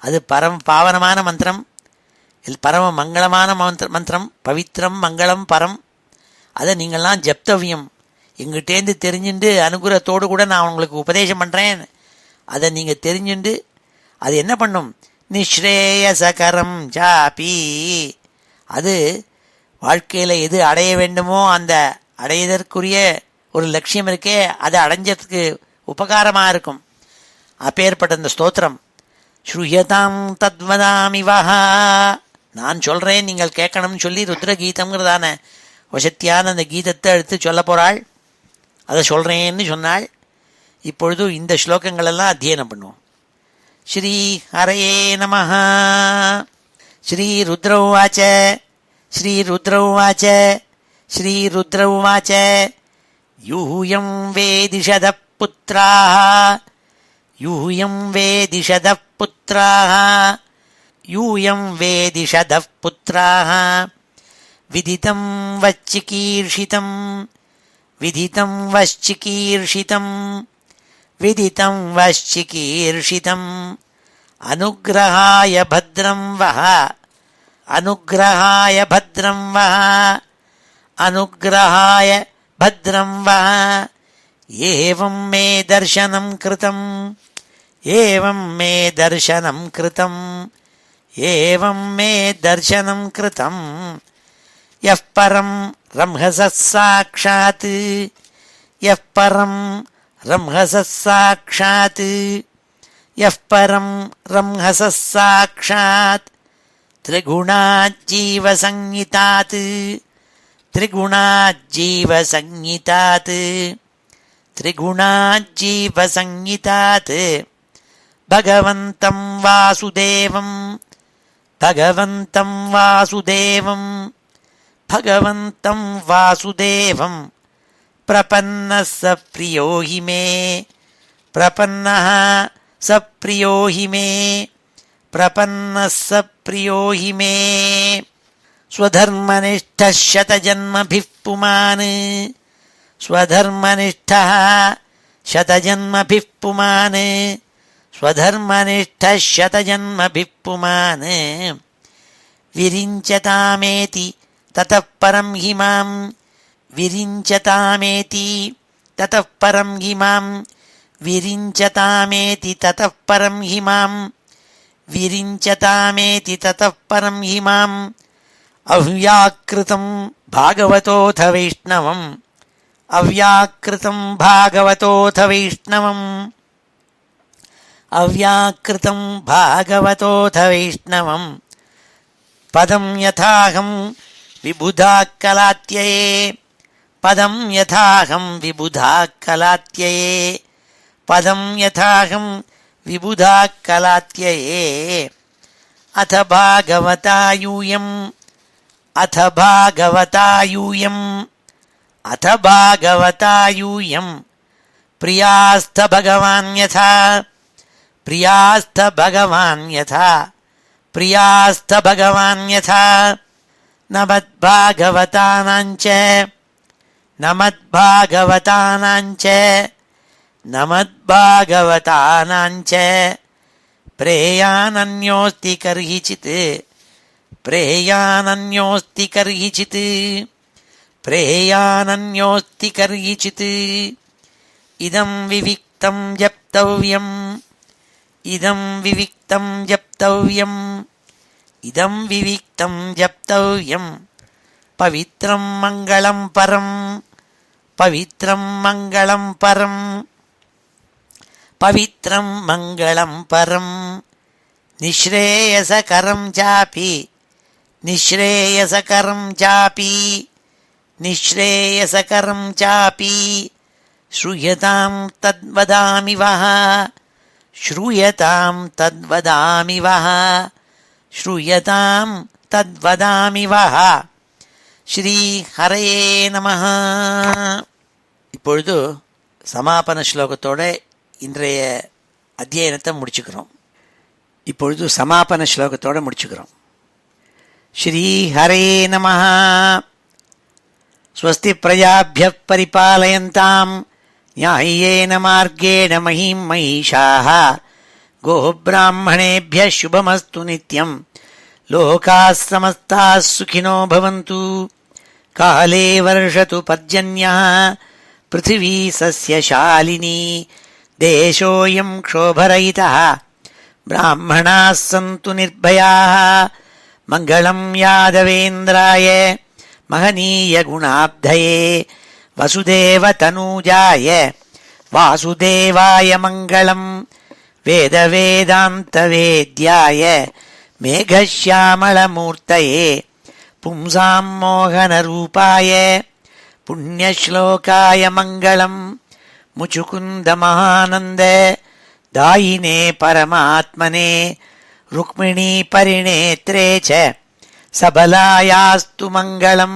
அது பரம பாவனமான மந்திரம், பரம மங்களமான மந்திரம், பவித்ரம் மங்களம் பரம். அதை நீங்கள்லாம் ஜப்தவியம் எங்கிட்டேருந்து தெரிஞ்சுண்டு அனுகிரகத்தோடு கூட நான் உங்களுக்கு உபதேசம் பண்ணுறேன். அதை நீங்கள் தெரிஞ்சுண்டு அது என்ன பண்ணும்? நிஸ்ரேயசகரம் ஜாபி. அது வாழ்க்கையில் எது அடைய வேண்டுமோ அந்த அடையதற்குரிய ஒரு லட்சியம் இருக்கே, அதை அடைஞ்சதுக்கு உபகாரமாக இருக்கும். அப்பேற்பட்ட அந்த ஸ்தோத்திரம் ஸ்ருயதாம் தத்வதாமி வஹா. நான் சொல்கிறேன், நீங்கள் கேட்கணும்னு சொல்லி ருத்ரகீதம்ங்கிறதான வசத்தியான அந்த கீதத்தை எடுத்து சொல்ல போகிறாள். அதை சொல்கிறேன்னு சொன்னாள். இப்பொழுது இந்த ஸ்லோகங்களெல்லாம் அத்தியனம் பண்ணுவோம். ஸ்ரீ ஹரயே நமஹ. ஸ்ரீ ருத்ரௌவாச்ச ஸ்ரீ ருத்ரௌவாச்ச ஸ்ரீ ருத்ரௌவாச்ச யூயம் வேதிஷதः புத்ராः யூயம் வேதிஷதः புத்ராः யூயம் வேதிஷதः புத்ராः விதிதம் வச்சிகீர்ஷிதம் விதிதம் வச்சிகீர்ஷிதம் விதிதம் வச்சிகீர்ஷிதம் அனுக்ரஹாய பத்ரம் வஹ அனுக்ரஹாய பத்ரம் வஹ அனுக்ரஹாய பத்ரம் வஹ. ஏவம் மே தர்சனம் கிருதம் ஏவம் மே தர்சனம் கிருதம் ஏவம் மே தர்சனம் கிருதம். யः பரம் ரம்ஹஸः சாக்ஷாத் யः பரம் ரம்ஹஸः சாக்ஷாத் யः பரம் ரம்ஹஸः சாக்ஷாத் திரிகுணாஜ்ஜீவசஞ்ஞிதாத் திரிகுணாஜ்ஜீவசஞ்ஞிதாத் திரிகுணாஜ்ஜீவசஞ்ஞிதாத் பகவந்தம் வாசுதேவம் பகவந்தம் வாசுதேவம் பகவந்தம் வாசுதேவம் பிரபன்னः ச பிரியோ ஹி மே பிரபன்னः ச பிரியோ ஹி மே பிரபன்னः ச பிரியோ ஹி மே. ஸ்வதர்மனிஷ்டः சதஜன்மபிः புமான் ஸ்வதர்மனிஷ்டः சதஜன்மபிः புமான் ஸ்வதர்மனிஷ்டः சதஜன்மபிः புமான் விரிஞ்சதாமேதி ததः பரம் ஹி மாம் விரிஞ்சதாமேதி ததः பரம் ஹி மாம் விரிஞ்சதாமேதி ததः பரம் ஹி மாம் விரிஞ்சதாமேதி ததः பரம் ஹி மாம். அவ்யாக்கிருதம் பாகவதோத வைஷ்ணவம் அவ்யாக்கிருதம் பாகவதோத வைஷ்ணவம் அவ்யாக்கிருதம் பாகவதோத வைஷ்ணவம். பதம் யதாஹம் விபுதா கலாத்யயே பதம் யதாஹம் விபுதா கலாத்யயே பதம் யதாஹம் விபுதா கலாத்யயே. अथ भागवतायूयम् अथ भागवतायूयम् अथ भागवतायूयम् प्रियास्थ भगवान् यथा प्रियास्थ भगवान् यथा प्रियास्थ भगवान् यथा नमद्भागवतानाञ्च नमद्भागवतानाञ्च नमद्भागवतानाञ्च प्रेयानन्योऽस्ति कर्हिचित् प्रेयानन्योऽस्ति कर्हिचित् प्रेयानन्योऽस्ति कर्हिचित् इदं विविक्तं जप्तव्यम् इदं विविक्तं जप्तव्यम् इदं विविक्तं जप्तव्यम् पवित्रं मङ्गलं परम् पवित्रं मङ्गलं परम् पवित्रं मङ्गलं परम् निःश्रेयसकरं चापि निःश्रेयसकरं चापि निःश्रेयसकरं चापि श्रूयतां तद्वदामि वः श्रूयतां तद्वदामि वः श्रूयतां तद्वदामि वः ஸ்ரீ ஹரயே நமஹ. இப்பொழுது சமாபன ஸ்லோகத்தோட இன்றைய அத்தியனத்தை முடிச்சுக்கிறோம். இப்பொழுது சமாபன ஸ்லோகத்தோட முடிச்சுக்கிறோம். ஸ்ரீ ஹரயே நமஹ. ஸ்வஸ்தி பிரஜாப்ய பரிபாலயந்தாம் ஞாயேன மார்கேண மஹீம் மஹீஷாः கோப்ராஹ்மணேभ्य शुभमस्तु नित्यं लोकाः समस्ताः सुखिनो भवन्तु. काले वर्षतु पर्जन्यः पृथिवी सस्यशालिनी देशोऽयं क्षोभरहितः ब्राह्मणाः सन्तु निर्भयाः. मङ्गलं यादवेन्द्राय महनीयगुणाब्धये वसुदेवतनूजाय वासुदेवाय मङ्गलं वेदवेदान्तवेद्याय मेघश्यामलमूर्तये पुंसां मोहनरूपाय पुण्यश्लोकाय मङ्गलं मुचुकुन्दमहानन्द दायिने परमात्मने रुक्मिणीपरिणेत्रे च सबलायास्तु मङ्गलं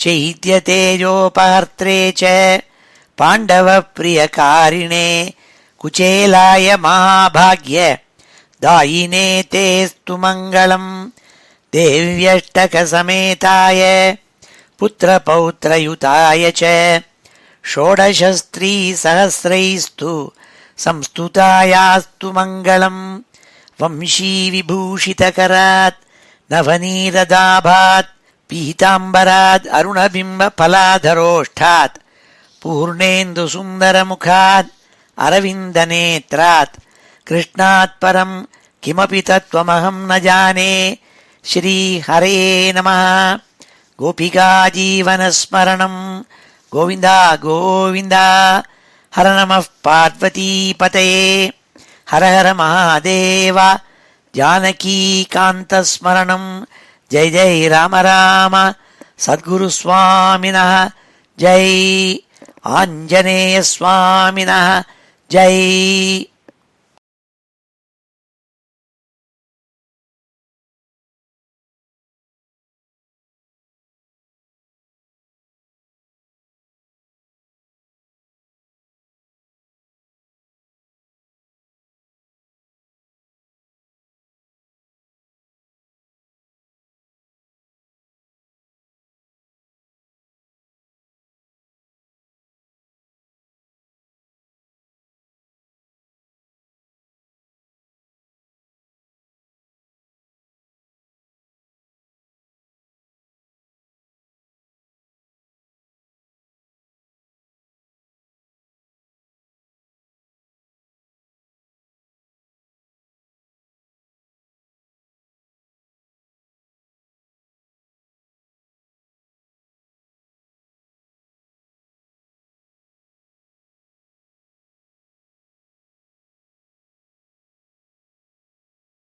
चैत्यतेजोपहर्त्रे च पाण्डवप्रियकारिणे कुचेलाय महाभाग्य दायिने तेस्तु मङ्गलं देव्यष्टकसमेताय पुत्रपौत्रयुताय च षोडशस्त्रीसहस्रैस्तु संस्तुतायास्तु मङ्गलं वंशीविभूषितकरात् नवनीरदाभात् पीताम्बरात् अरुणबिम्बफलाधरोष्ठात् पूर्णेन्दुसुन्दरमुखात् अरविन्दनेत्रात् कृष्णात् परं किमपि तत्त्वमहं न जाने. श्री हरये नमः. गोपिका जीवनस्मरणं गोविन्द गोविन्द. हर नमः पार्वतीपतये. हर हर महादेव. जानकीकान्तस्मरणं जय जय राम राम. सद्गुरुस्वामिनः जय. आञ्जनेयस्वामिनः जय.